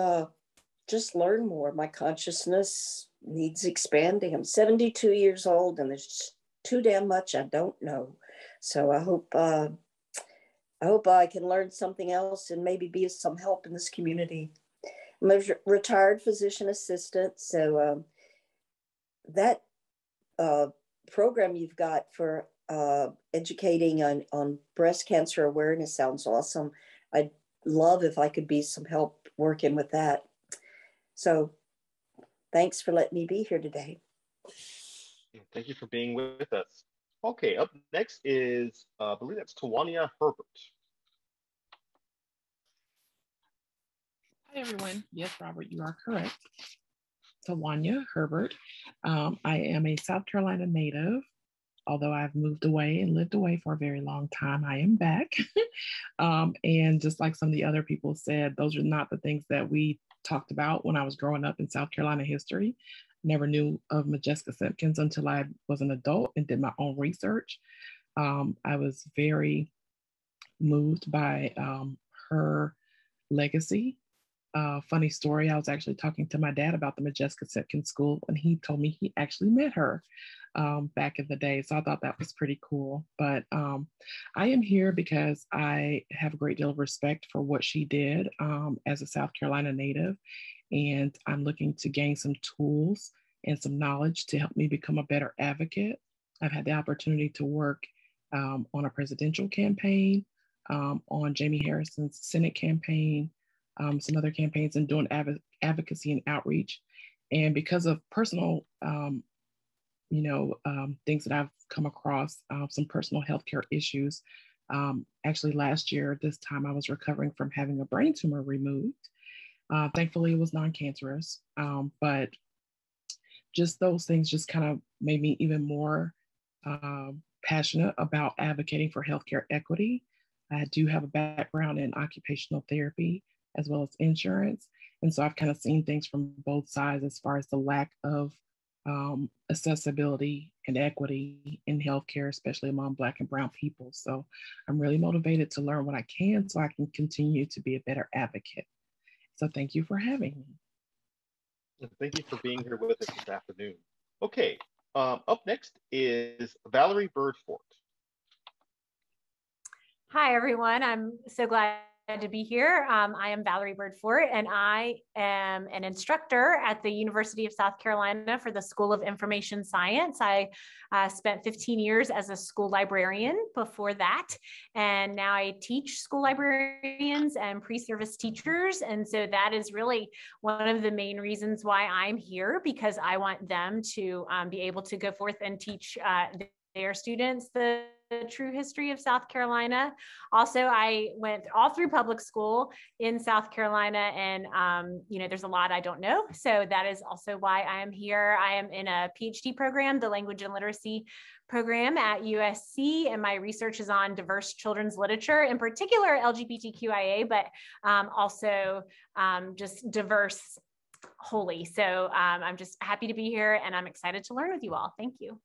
S8: just learn more. My consciousness needs expanding. I'm 72 years old, and there's too damn much I don't know. So I hope I can learn something else and maybe be of some help in this community. I'm a retired physician assistant, so that program you've got for educating on breast cancer awareness sounds awesome. I'd love if I could be some help working with that. So Thanks for letting me be here today.
S1: Thank you for being with us. Okay, up next is, I believe that's Tawania Herbert.
S9: Hi, everyone. Yes, Robert, you are correct. Tawania Herbert. I am a South Carolina native. Although I've moved away and lived away for a very long time, I am back. And just like some of the other people said, those are not the things that we talked about when I was growing up in South Carolina history. Never knew of Modjeska Simpkins until I was an adult and did my own research. I was very moved by her legacy. Funny story, I was actually talking to my dad about the Modjeska Simpkins School, and he told me he actually met her back in the day. So I thought that was pretty cool. But I am here because I have a great deal of respect for what she did as a South Carolina native. And I'm looking to gain some tools and some knowledge to help me become a better advocate. I've had the opportunity to work on a presidential campaign, on Jamie Harrison's Senate campaign, some other campaigns, and doing advocacy and outreach. And because of personal, things that I've come across, some personal healthcare issues. Actually, last year, this time, I was recovering from having a brain tumor removed. Thankfully, it was non-cancerous, but just those things just kind of made me even more passionate about advocating for healthcare equity. I do have a background in occupational therapy as well as insurance. And so I've kind of seen things from both sides as far as the lack of accessibility and equity in healthcare, especially among Black and Brown people. So I'm really motivated to learn what I can so I can continue to be a better advocate. So thank you for having me.
S1: Thank you for being here with us this afternoon. Okay, up next is Valerie Birdford.
S10: Hi, everyone. I'm so glad to be here. I am Valerie Birdford, and I am an instructor at the University of South Carolina for the School of Information Science. I spent 15 years as a school librarian before that, and now I teach school librarians and pre-service teachers. And so that is really one of the main reasons why I'm here, because I want them to be able to go forth and teach their students the true history of South Carolina. Also, I went all through public school in South Carolina, and there's a lot I don't know. So that is also why I am here. I am in a PhD program, the Language and Literacy program at USC, and my research is on diverse children's literature, in particular LGBTQIA, but also just diverse wholly. So I'm just happy to be here, and I'm excited to learn with you all. Thank you.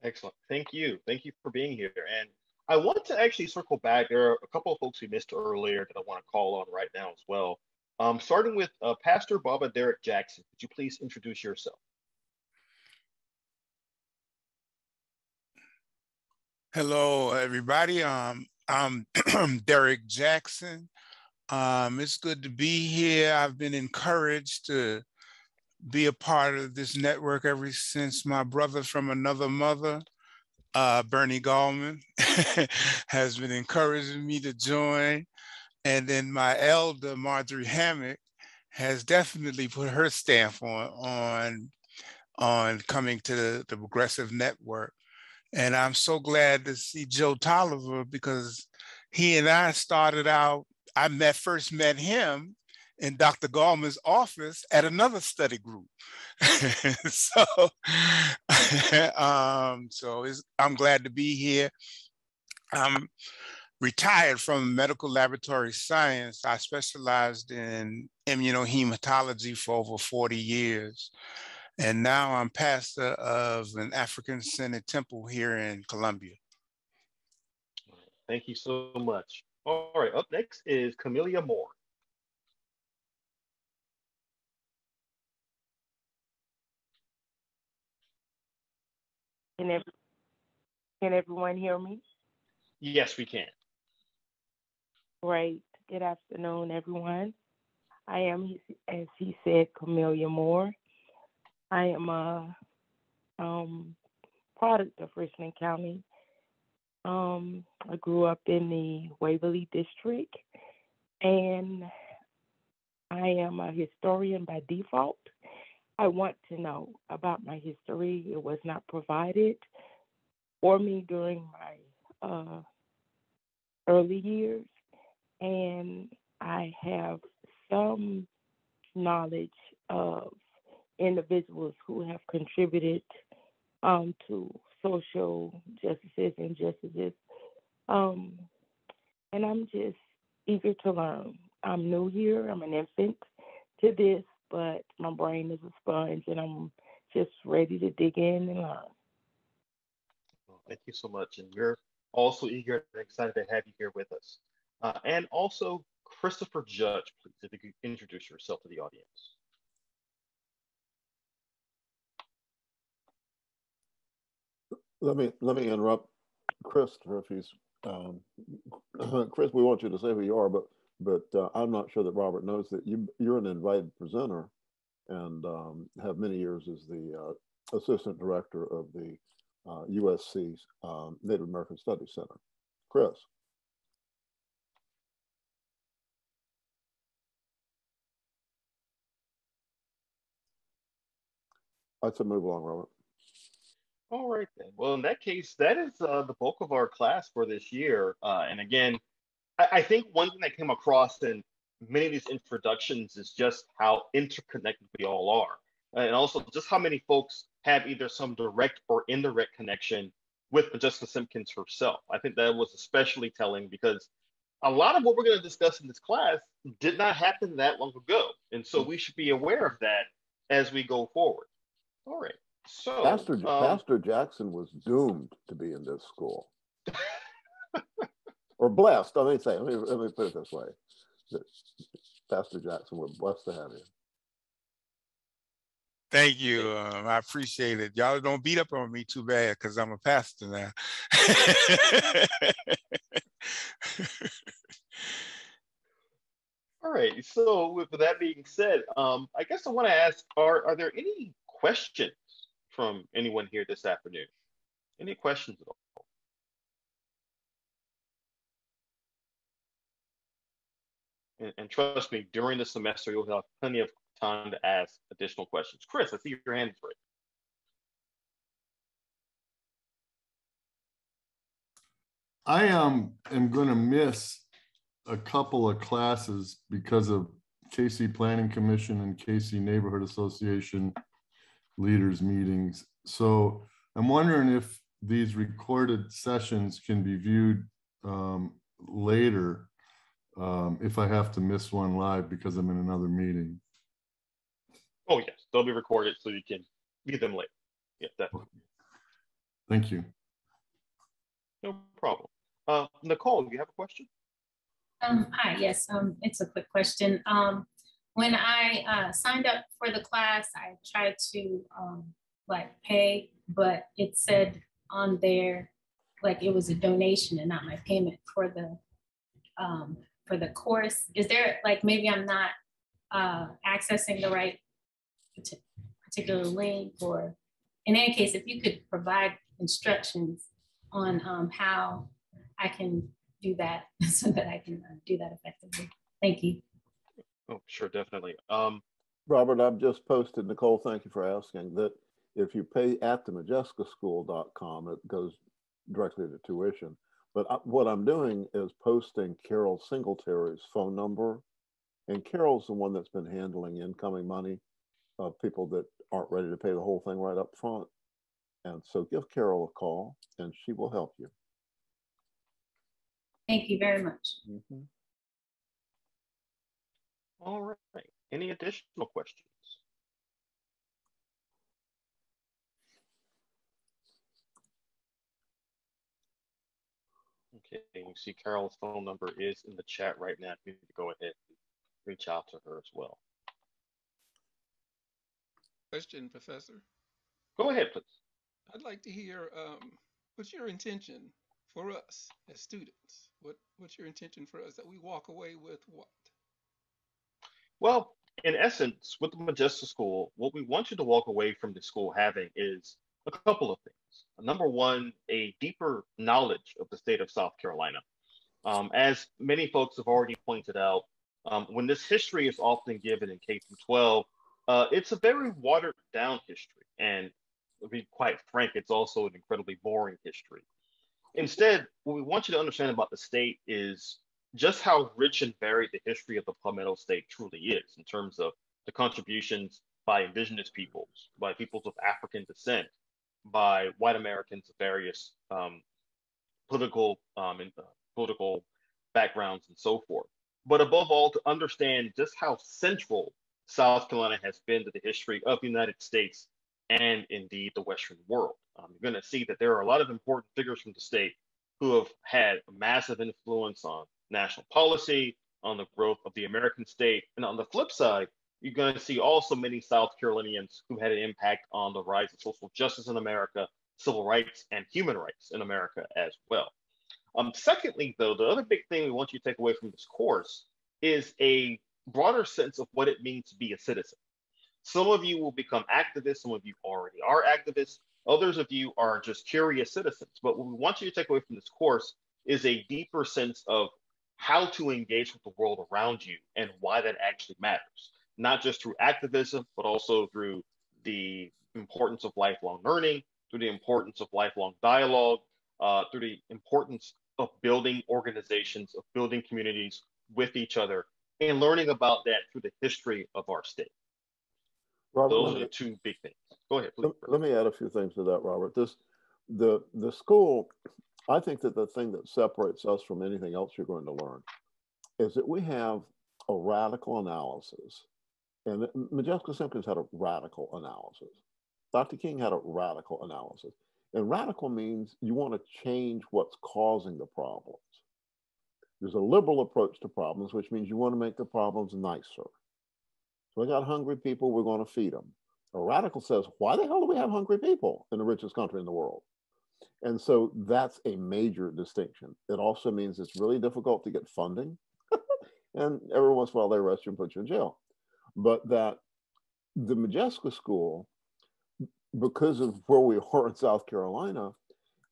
S1: Excellent. Thank you. Thank you for being here. And I want to actually circle back. There are a couple of folks we missed earlier that I want to call on right now as well. Starting with Pastor Baba Derek Jackson. Could you please introduce yourself?
S11: Hello, everybody. I'm Derek Jackson. It's good to be here. I've been encouraged to be a part of this network ever since my brother from another mother, Bernie Gallman, has been encouraging me to join. And then my elder, Marjorie Hammock, has definitely put her stamp on coming to the Progressive Network. And I'm so glad to see Joe Tophlover, because he and I started out, I first met him in Dr. Gallman's office at another study group. I'm glad to be here. I'm retired from medical laboratory science. I specialized in immunohematology for over 40 years. And now I'm pastor of an African Synod Temple here in Columbia.
S1: Thank you so much. All right, up next is Camilla Moore.
S12: Can everyone hear me?
S1: Yes, we can.
S12: Great. Good afternoon, everyone. I am, as he said, Camilla Moore. I am a product of Richland County. I grew up in the Waverly District, and I am a historian by default. I want to know about my history. It was not provided for me during my early years, and I have some knowledge of individuals who have contributed to social justices and justices. And I'm just eager to learn. I'm new here, I'm an infant to this, but my brain is a sponge and I'm just ready to dig in and learn.
S1: Well, thank you so much. And we're also eager and excited to have you here with us. And also, Christopher Judge, please, if you could introduce yourself to the audience.
S3: Let me interrupt Christopher if he's Chris. We want you to say who you are, but I'm not sure that Robert knows that you're an invited presenter and have many years as the assistant director of the USC's Native American Studies Center. Chris. I'd say move along, Robert.
S1: All right, then. Well, in that case, that is the bulk of our class for this year. And again, I think one thing that came across in many of these introductions is just how interconnected we all are. And also just how many folks have either some direct or indirect connection with Modjeska Simpkins herself. I think that was especially telling because a lot of what we're going to discuss in this class did not happen that long ago. And so we should be aware of that as we go forward. All right. So
S3: Pastor Jackson was doomed to be in this school. Or blessed, let me put it this way. Pastor Jackson, we're blessed to have you.
S11: Thank you. I appreciate it. Y'all don't beat up on me too bad because I'm a pastor now.
S1: All right. So with that being said, I guess I want to ask, are there any questions from anyone here this afternoon? Any questions at all? And trust me, during the semester, you'll have plenty of time to ask additional questions. Chris, I see your hand is raised.
S7: I am going to miss a couple of classes because of KC Planning Commission and KC Neighborhood Association leaders meetings. So I'm wondering if these recorded sessions can be viewed later if I have to miss one live because I'm in another meeting.
S1: Oh, yes, they'll be recorded so you can view them later. Yeah, definitely.
S7: Thank you.
S1: No problem. Nicole, do you have a question?
S27: Hi, yes, it's a quick question. When I signed up for the class, I tried to like pay, but it said on there, like it was a donation and not my payment for the course. Is there, like, maybe I'm not accessing the right particular link, or in any case, if you could provide instructions on how I can do that so that I can do that effectively. Thank you.
S1: Oh, sure, definitely.
S3: Robert, I've just posted, Nicole, thank you for asking, that if you pay at the modjeskaschool.com, it goes directly to tuition. But what I'm doing is posting Carol Singletary's phone number. And Carol's the one that's been handling incoming money of people that aren't ready to pay the whole thing right up front. And so give Carol a call and she will help you.
S27: Thank you very much.
S3: Mm-hmm.
S1: All right. Any additional questions? Okay, you see Carol's phone number is in the chat right now. You need to go ahead and reach out to her as well.
S22: Question, Professor.
S1: Go ahead, please.
S22: I'd like to hear what's your intention for us as students? What's your intention for us that we walk away with what?
S1: Well, in essence, with the Modjeska School, what we want you to walk away from the school having is a couple of things. Number one, a deeper knowledge of the state of South Carolina. As many folks have already pointed out, when this history is often given in K through 12, It's a very watered down history. And to be quite frank, it's also an incredibly boring history. Instead, what we want you to understand about the state is just how rich and varied the history of the Palmetto State truly is in terms of the contributions by indigenous peoples, by peoples of African descent, by white Americans of various political backgrounds and so forth. But above all, to understand just how central South Carolina has been to the history of the United States and indeed the Western world. You're going to see that there are a lot of important figures from the state who have had a massive influence on national policy, on the growth of the American state. And on the flip side, you're going to see also many South Carolinians who had an impact on the rise of social justice in America, civil rights, and human rights in America as well. Secondly, though, the other big thing we want you to take away from this course is a broader sense of what it means to be a citizen. Some of you will become activists, some of you already are activists, others of you are just curious citizens. But what we want you to take away from this course is a deeper sense of how to engage with the world around you and why that actually matters, not just through activism, but also through the importance of lifelong learning, through the importance of lifelong dialogue, through the importance of building organizations, of building communities with each other, and learning about that through the history of our state.
S3: Robert,
S1: those are the two big things. Go ahead, please.
S3: Let me add a few things to that, Robert. The school, I think that the thing that separates us from anything else you're going to learn is that we have a radical analysis. And Modjeska Simpkins had a radical analysis. Dr. King had a radical analysis. And radical means you want to change what's causing the problems. There's a liberal approach to problems, which means you want to make the problems nicer. So we got hungry people, we're going to feed them. A radical says, why the hell do we have hungry people in the richest country in the world? And so that's a major distinction. It also means it's really difficult to get funding. And every once in a while they arrest you and put you in jail. But that the Modjeska School, because of where we are in South Carolina,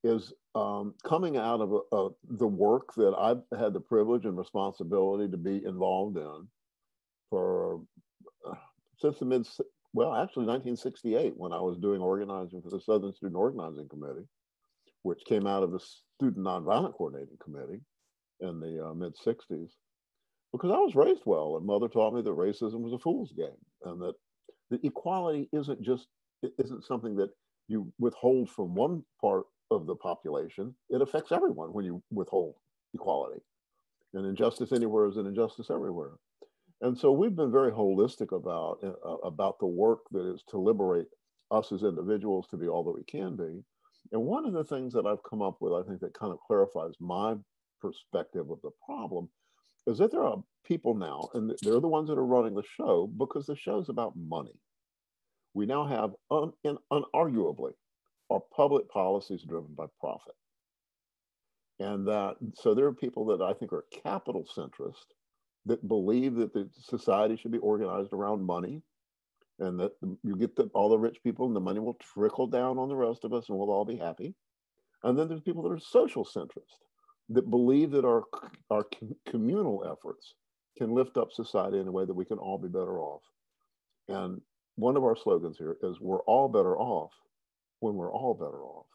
S3: is coming out of the work that I've had the privilege and responsibility to be involved in for since the actually 1968, when I was doing organizing for the Southern Student Organizing Committee, which came out of the Student Nonviolent Coordinating Committee in the mid-60s, because I was raised well, and mother taught me that racism was a fool's game, and that the equality isn't something that you withhold from one part of the population. It affects everyone when you withhold equality. And injustice anywhere is an injustice everywhere. And so we've been very holistic about the work that is to liberate us as individuals to be all that we can be. And one of the things that I've come up with, I think, that kind of clarifies my perspective of the problem is that there are people now, and they're the ones that are running the show because the show's about money. We now have, unarguably, our public policies driven by profit. And so there are people that I think are capital centrist that believe that the society should be organized around money, and that you get all the rich people and the money will trickle down on the rest of us and we'll all be happy. And then there's people that are social centrist that believe that our communal efforts can lift up society in a way that we can all be better off. And one of our slogans here is we're all better off when we're all better off.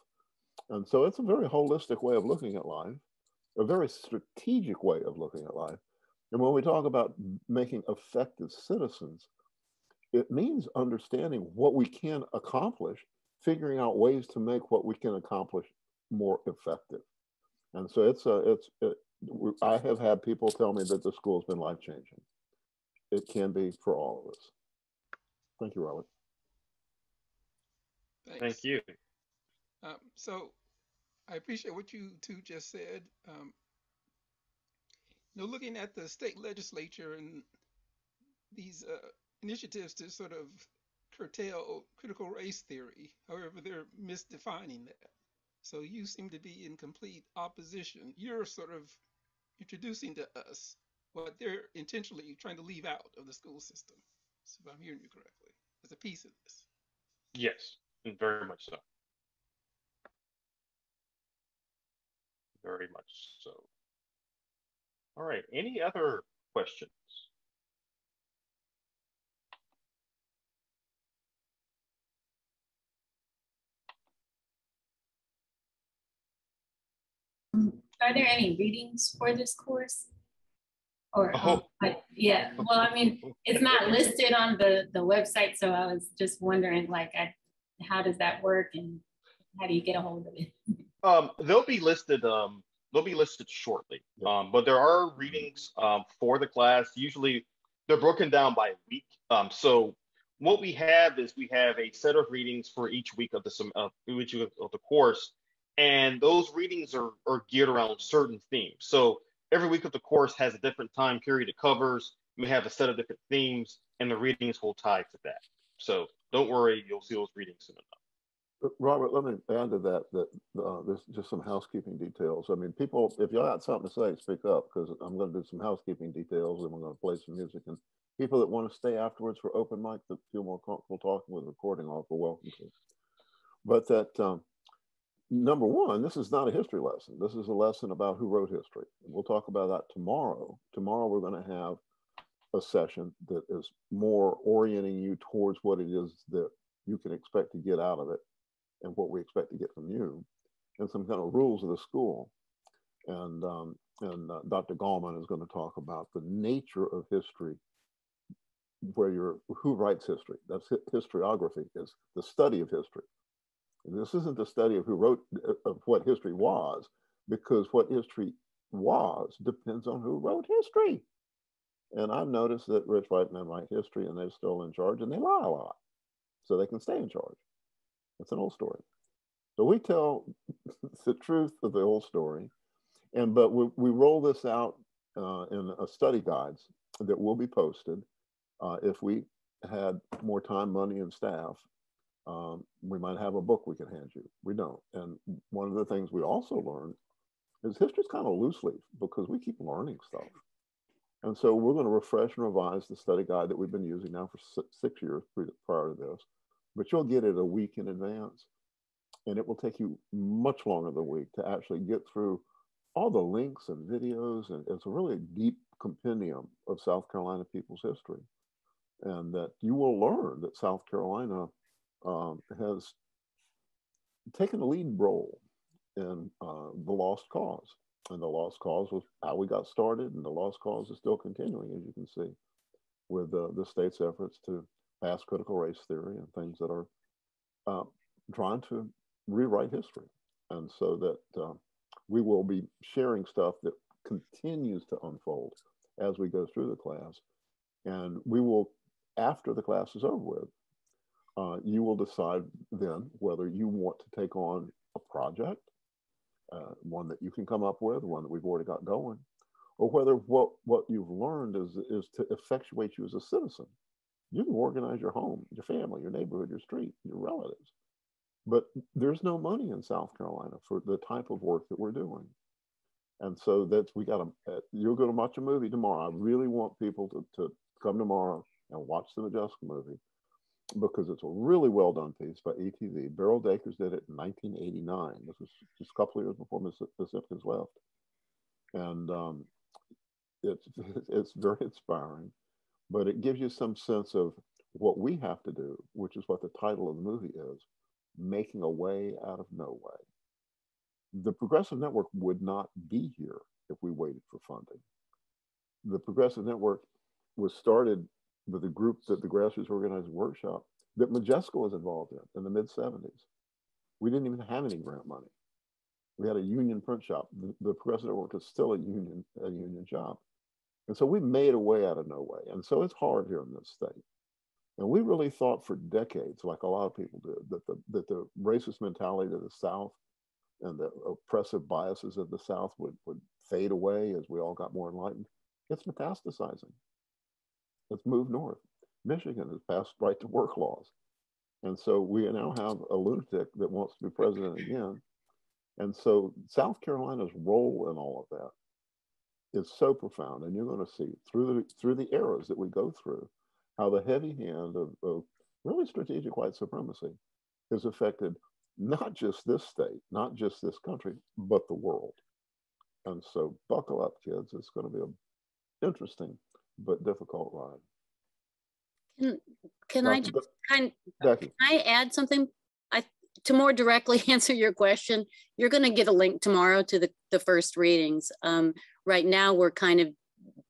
S3: And so it's a very holistic way of looking at life, a very strategic way of looking at life. And when we talk about making effective citizens, it means understanding what we can accomplish, figuring out ways to make what we can accomplish more effective. And so I have had people tell me that the school has been life-changing. It can be for all of us. Thank you, Robert.
S22: Thanks.
S1: Thank you.
S22: So I appreciate what you two just said. Looking at the state legislature and these initiatives to sort of curtail critical race theory, however, they're misdefining that. So you seem to be in complete opposition. You're sort of introducing to us what they're intentionally trying to leave out of the school system. So if I'm hearing you correctly, as a piece of this.
S1: Yes, and very much so. Very much so. All right, any other questions?
S27: Are there any readings for this course? Or,
S1: Oh.
S27: yeah, well, I mean, it's not listed on the website, so I was just wondering, like, how does that work and how do you get a hold of it?
S1: They'll be listed. They'll be listed shortly. But there are readings for the class. Usually, they're broken down by week. So what we have is we have a set of readings for each week of the course, and those readings are geared around certain themes. So every week of the course has a different time period it covers. We have a set of different themes, and the readings will tie to that. So don't worry, you'll see those readings soon enough.
S3: Robert, let me add to that there's just some housekeeping details. I mean, people, if you got something to say, speak up, because I'm going to do some housekeeping details and we're going to play some music. And people that want to stay afterwards for open mic that feel more comfortable talking with recording off are welcome to. But that, number one, this is not a history lesson. This is a lesson about who wrote history. We'll talk about that tomorrow. Tomorrow, we're going to have a session that is more orienting you towards what it is that you can expect to get out of it and what we expect to get from you, and some kind of rules of the school. And Dr. Gallman is going to talk about the nature of history, who writes history. That's historiography, is the study of history. And this isn't the study of who wrote, of what history was, because what history was depends on who wrote history. And I've noticed that rich white men write history and they're still in charge and they lie a lot so they can stay in charge. It's an old story. So we tell the truth of the whole story, but we roll this out in a study guides that will be posted. If we had more time, money, and staff, we might have a book we can hand you. We don't. And one of the things we also learned is history's kind of loose leaf because we keep learning stuff. And so we're going to refresh and revise the study guide that we've been using now for 6 years prior to this. But you'll get it a week in advance, and it will take you much longer than a week to actually get through all the links and videos, and it's a really deep compendium of South Carolina people's history, and that you will learn that South Carolina has taken a lead role in the lost cause, and the lost cause was how we got started, and the lost cause is still continuing, as you can see, with the state's efforts to pass critical race theory and things that are trying to rewrite history. And so that we will be sharing stuff that continues to unfold as we go through the class. And we will, after the class is over with, you will decide then whether you want to take on a project, one that you can come up with, one that we've already got going, or whether what you've learned is to effectuate you as a citizen. You can organize your home, your family, your neighborhood, your street, your relatives. But there's no money in South Carolina for the type of work that we're doing. And so you're going to watch a movie tomorrow. I really want people to come tomorrow and watch the Modjeska movie because it's a really well done piece by ETV. Beryl Dakers did it in 1989. This was just a couple of years before Miss Simpkins left. And it's very inspiring. But it gives you some sense of what we have to do, which is what the title of the movie is, making a way out of no way. The Progressive Network would not be here if we waited for funding. The Progressive Network was started with a group that the Grassroots Organized Workshop that Modjeska was involved in the mid-70s. We didn't even have any grant money. We had a union print shop. The Progressive Network is still a union shop. And so we made a way out of no way. And so it's hard here in this state. And we really thought for decades, like a lot of people did, that the racist mentality of the South and the oppressive biases of the South would fade away as we all got more enlightened. It's metastasizing. It's moved north. Michigan has passed right to work laws. And so we now have a lunatic that wants to be president again. And so South Carolina's role in all of that is so profound, and you're going to see through the eras that we go through how the heavy hand of really strategic white supremacy has affected not just this state, not just this country, but the world. And so buckle up, kids. It's going to be an interesting but difficult ride.
S13: Can I add something? to more directly answer your question, you're going to get a link tomorrow to the first readings. Right now, we're kind of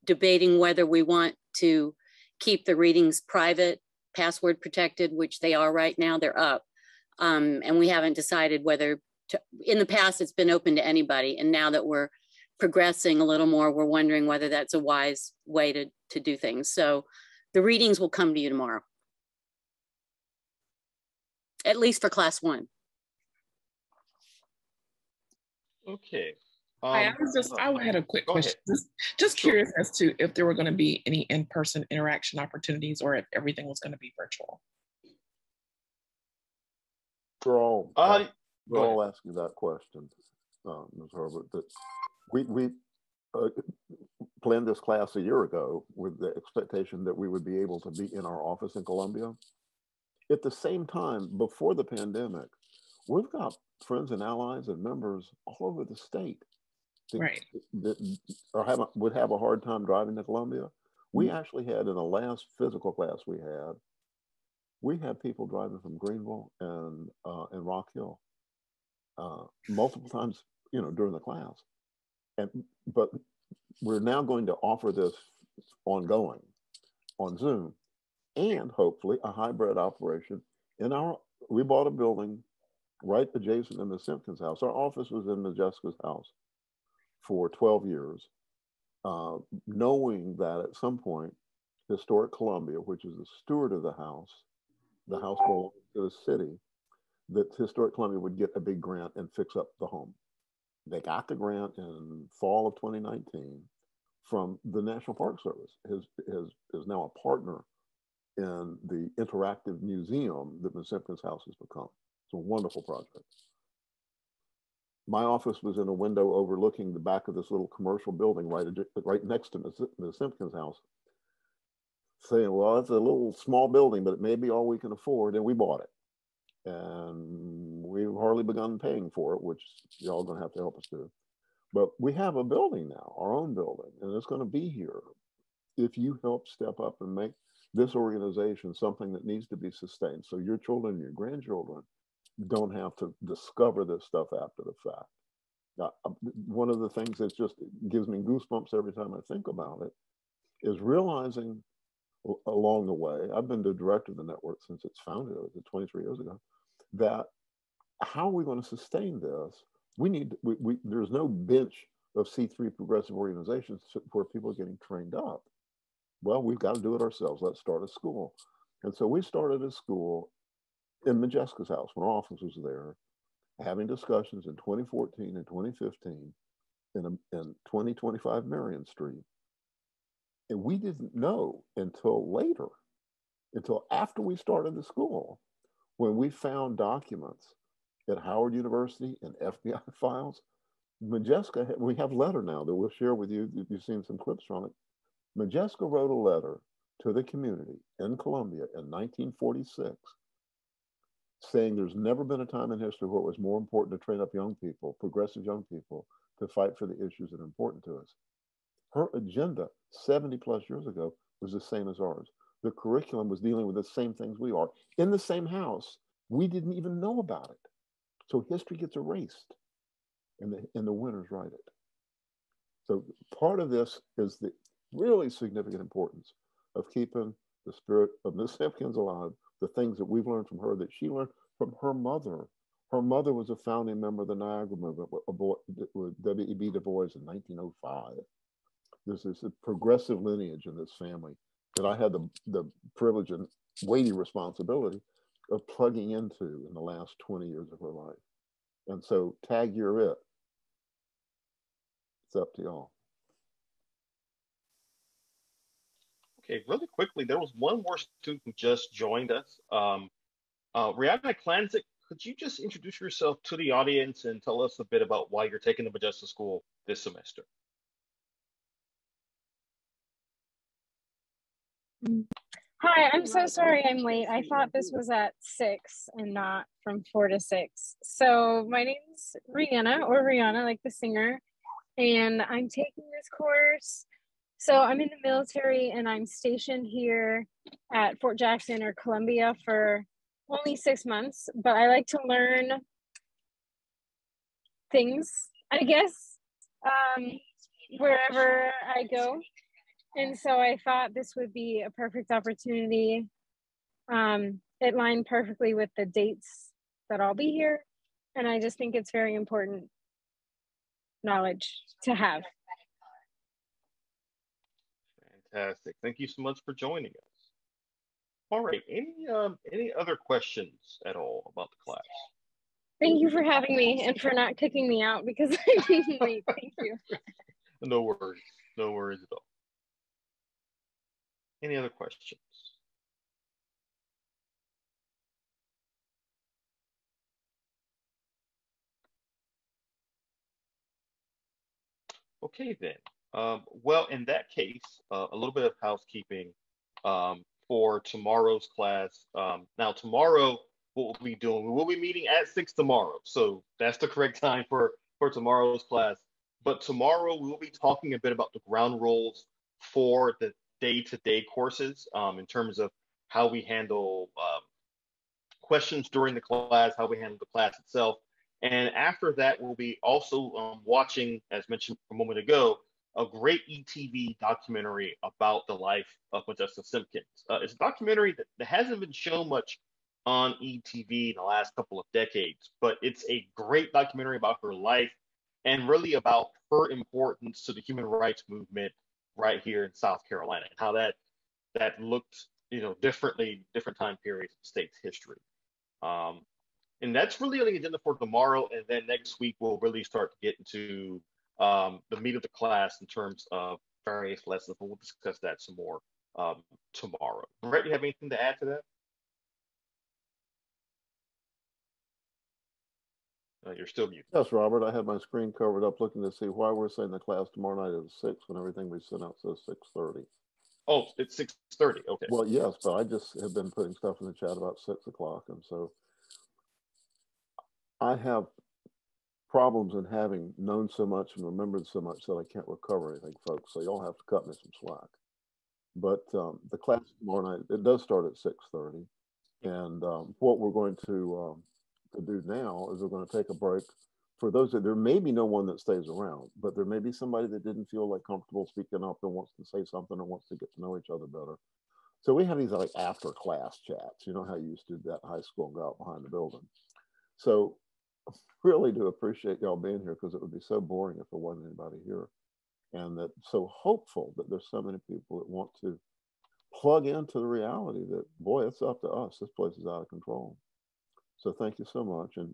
S13: debating whether we want to keep the readings private, password protected, which they are right now, they're up. And we haven't decided whether to, in the past, it's been open to anybody. And now that we're progressing a little more, we're wondering whether that's a wise way to do things. So the readings will come to you tomorrow, at least for class 1.
S1: Okay.
S9: I had a quick question. Just curious as to if there were going to be any in-person interaction opportunities or if everything was going to be virtual.
S3: We're all asking that question, Ms. Herbert. That we planned this class a year ago with the expectation that we would be able to be in our office in Columbia. At the same time, before the pandemic, we've got friends and allies and members all over the state that would have a hard time driving to Columbia. We actually had, in the last physical class we had people driving from Greenville and Rock Hill multiple times, during the class. But we're now going to offer this ongoing on Zoom, and hopefully a hybrid operation. We bought a building right adjacent to Ms. Simpkins' house. Our office was in Modjeska's house for 12 years, knowing that at some point, Historic Columbia, which is the steward of the house belongs to the city, that Historic Columbia would get a big grant and fix up the home. They got the grant in fall of 2019 from the National Park Service. Is now a partner in the interactive museum that Ms. Simpkins' house has become. It's a wonderful project. My office was in a window overlooking the back of this little commercial building right next to Ms. Simpkins' house, saying, well, it's a little small building, but it may be all we can afford, and we bought it. And we've hardly begun paying for it, which y'all gonna have to help us do. But we have a building now, our own building, and it's gonna be here if you help step up and make this organization something that needs to be sustained. So your children and your grandchildren don't have to discover this stuff after the fact. Now, one of the things that just gives me goosebumps every time I think about it is realizing along the way, I've been the director of the network since it's founded 23 years ago, that how are we going to sustain this? There's no bench of C3 progressive organizations where people are getting trained up. Well, we've got to do it ourselves. Let's start a school. And so we started a school in Modjeska's house when our office was there, having discussions in 2014 and 2015 in 2025 Marion Street. And we didn't know until later, until after we started the school, when we found documents at Howard University and FBI files. Modjeska, we have a letter now that we'll share with you. You've seen some clips from it. Modjeska wrote a letter to the community in Columbia in 1946 saying there's never been a time in history where it was more important to train up young people, progressive young people, to fight for the issues that are important to us. Her agenda 70 plus years ago was the same as ours. The curriculum was dealing with the same things we are. In the same house, we didn't even know about it. So history gets erased and the winners write it. So part of this is the really significant importance of keeping the spirit of Miss Simpkins alive, the things that we've learned from her that she learned from her mother. Her mother was a founding member of the Niagara movement with W.E.B. Du Bois in 1905. There's this progressive lineage in this family that I had the privilege and weighty responsibility of plugging into in the last 20 years of her life. And so tag you're it. It's up to y'all.
S1: Okay, really quickly, there was one more student who just joined us. Rihanna Klanzik, could you just introduce yourself to the audience and tell us a bit about why you're taking the Modjeska School this semester?
S14: Hi, I'm so sorry I'm late. I thought this was at 6 and not from 4 to 6. So my name's Rihanna, or Rihanna, like the singer, and I'm taking this course. So I'm in the military and I'm stationed here at Fort Jackson or Columbia for only 6 months, but I like to learn things, I guess, wherever I go. And so I thought this would be a perfect opportunity. It lined perfectly with the dates that I'll be here. And I just think it's very important knowledge to have.
S1: Fantastic. Thank you so much for joining us. All right. Any other questions at all about the class?
S14: Thank you for having me and for not kicking me out because I didn't wait. Thank you.
S1: No worries. No worries at all. Any other questions? Okay, then. Well, in that case, a little bit of housekeeping for tomorrow's class. Now, tomorrow, what we'll be doing, we will be meeting at 6 tomorrow. So that's the correct time for tomorrow's class. But tomorrow, we will be talking a bit about the ground rules for the day-to-day courses in terms of how we handle questions during the class, how we handle the class itself. And after that, we'll be also watching, as mentioned a moment ago, a great ETV documentary about the life of Modjeska Simpkins. It's a documentary that hasn't been shown much on ETV in the last couple of decades, but it's a great documentary about her life and really about her importance to the human rights movement right here in South Carolina and how that looked, differently, different time periods of the state's history. And that's really on the agenda for tomorrow. And then next week, we'll really start to get into the meat of the class in terms of various lessons. But we'll discuss that some more tomorrow. Brett, you have anything to add to that? You're still muted.
S3: Yes, Robert. I had my screen covered up looking to see why we're saying the class tomorrow night is 6 when everything we sent out says 6:30.
S1: Oh, it's 6:30. Okay.
S3: Well, yes, but I just have been putting stuff in the chat about 6 o'clock. And so I have problems in having known so much and remembered so much that I can't recover anything, folks. So you'll have to cut me some slack. But the class tomorrow night, it does start at 6:30. And what we're going to do now is we're going to take a break. For those that there may be no one that stays around, but there may be somebody that didn't feel like comfortable speaking up and wants to say something or wants to get to know each other better. So we have these like after class chats. You know how you used to do that in high school and go out behind the building. So really do appreciate y'all being here because it would be so boring if there wasn't anybody here. And that so hopeful that there's so many people that want to plug into the reality that, boy, it's up to us. This place is out of control. So thank you so much. And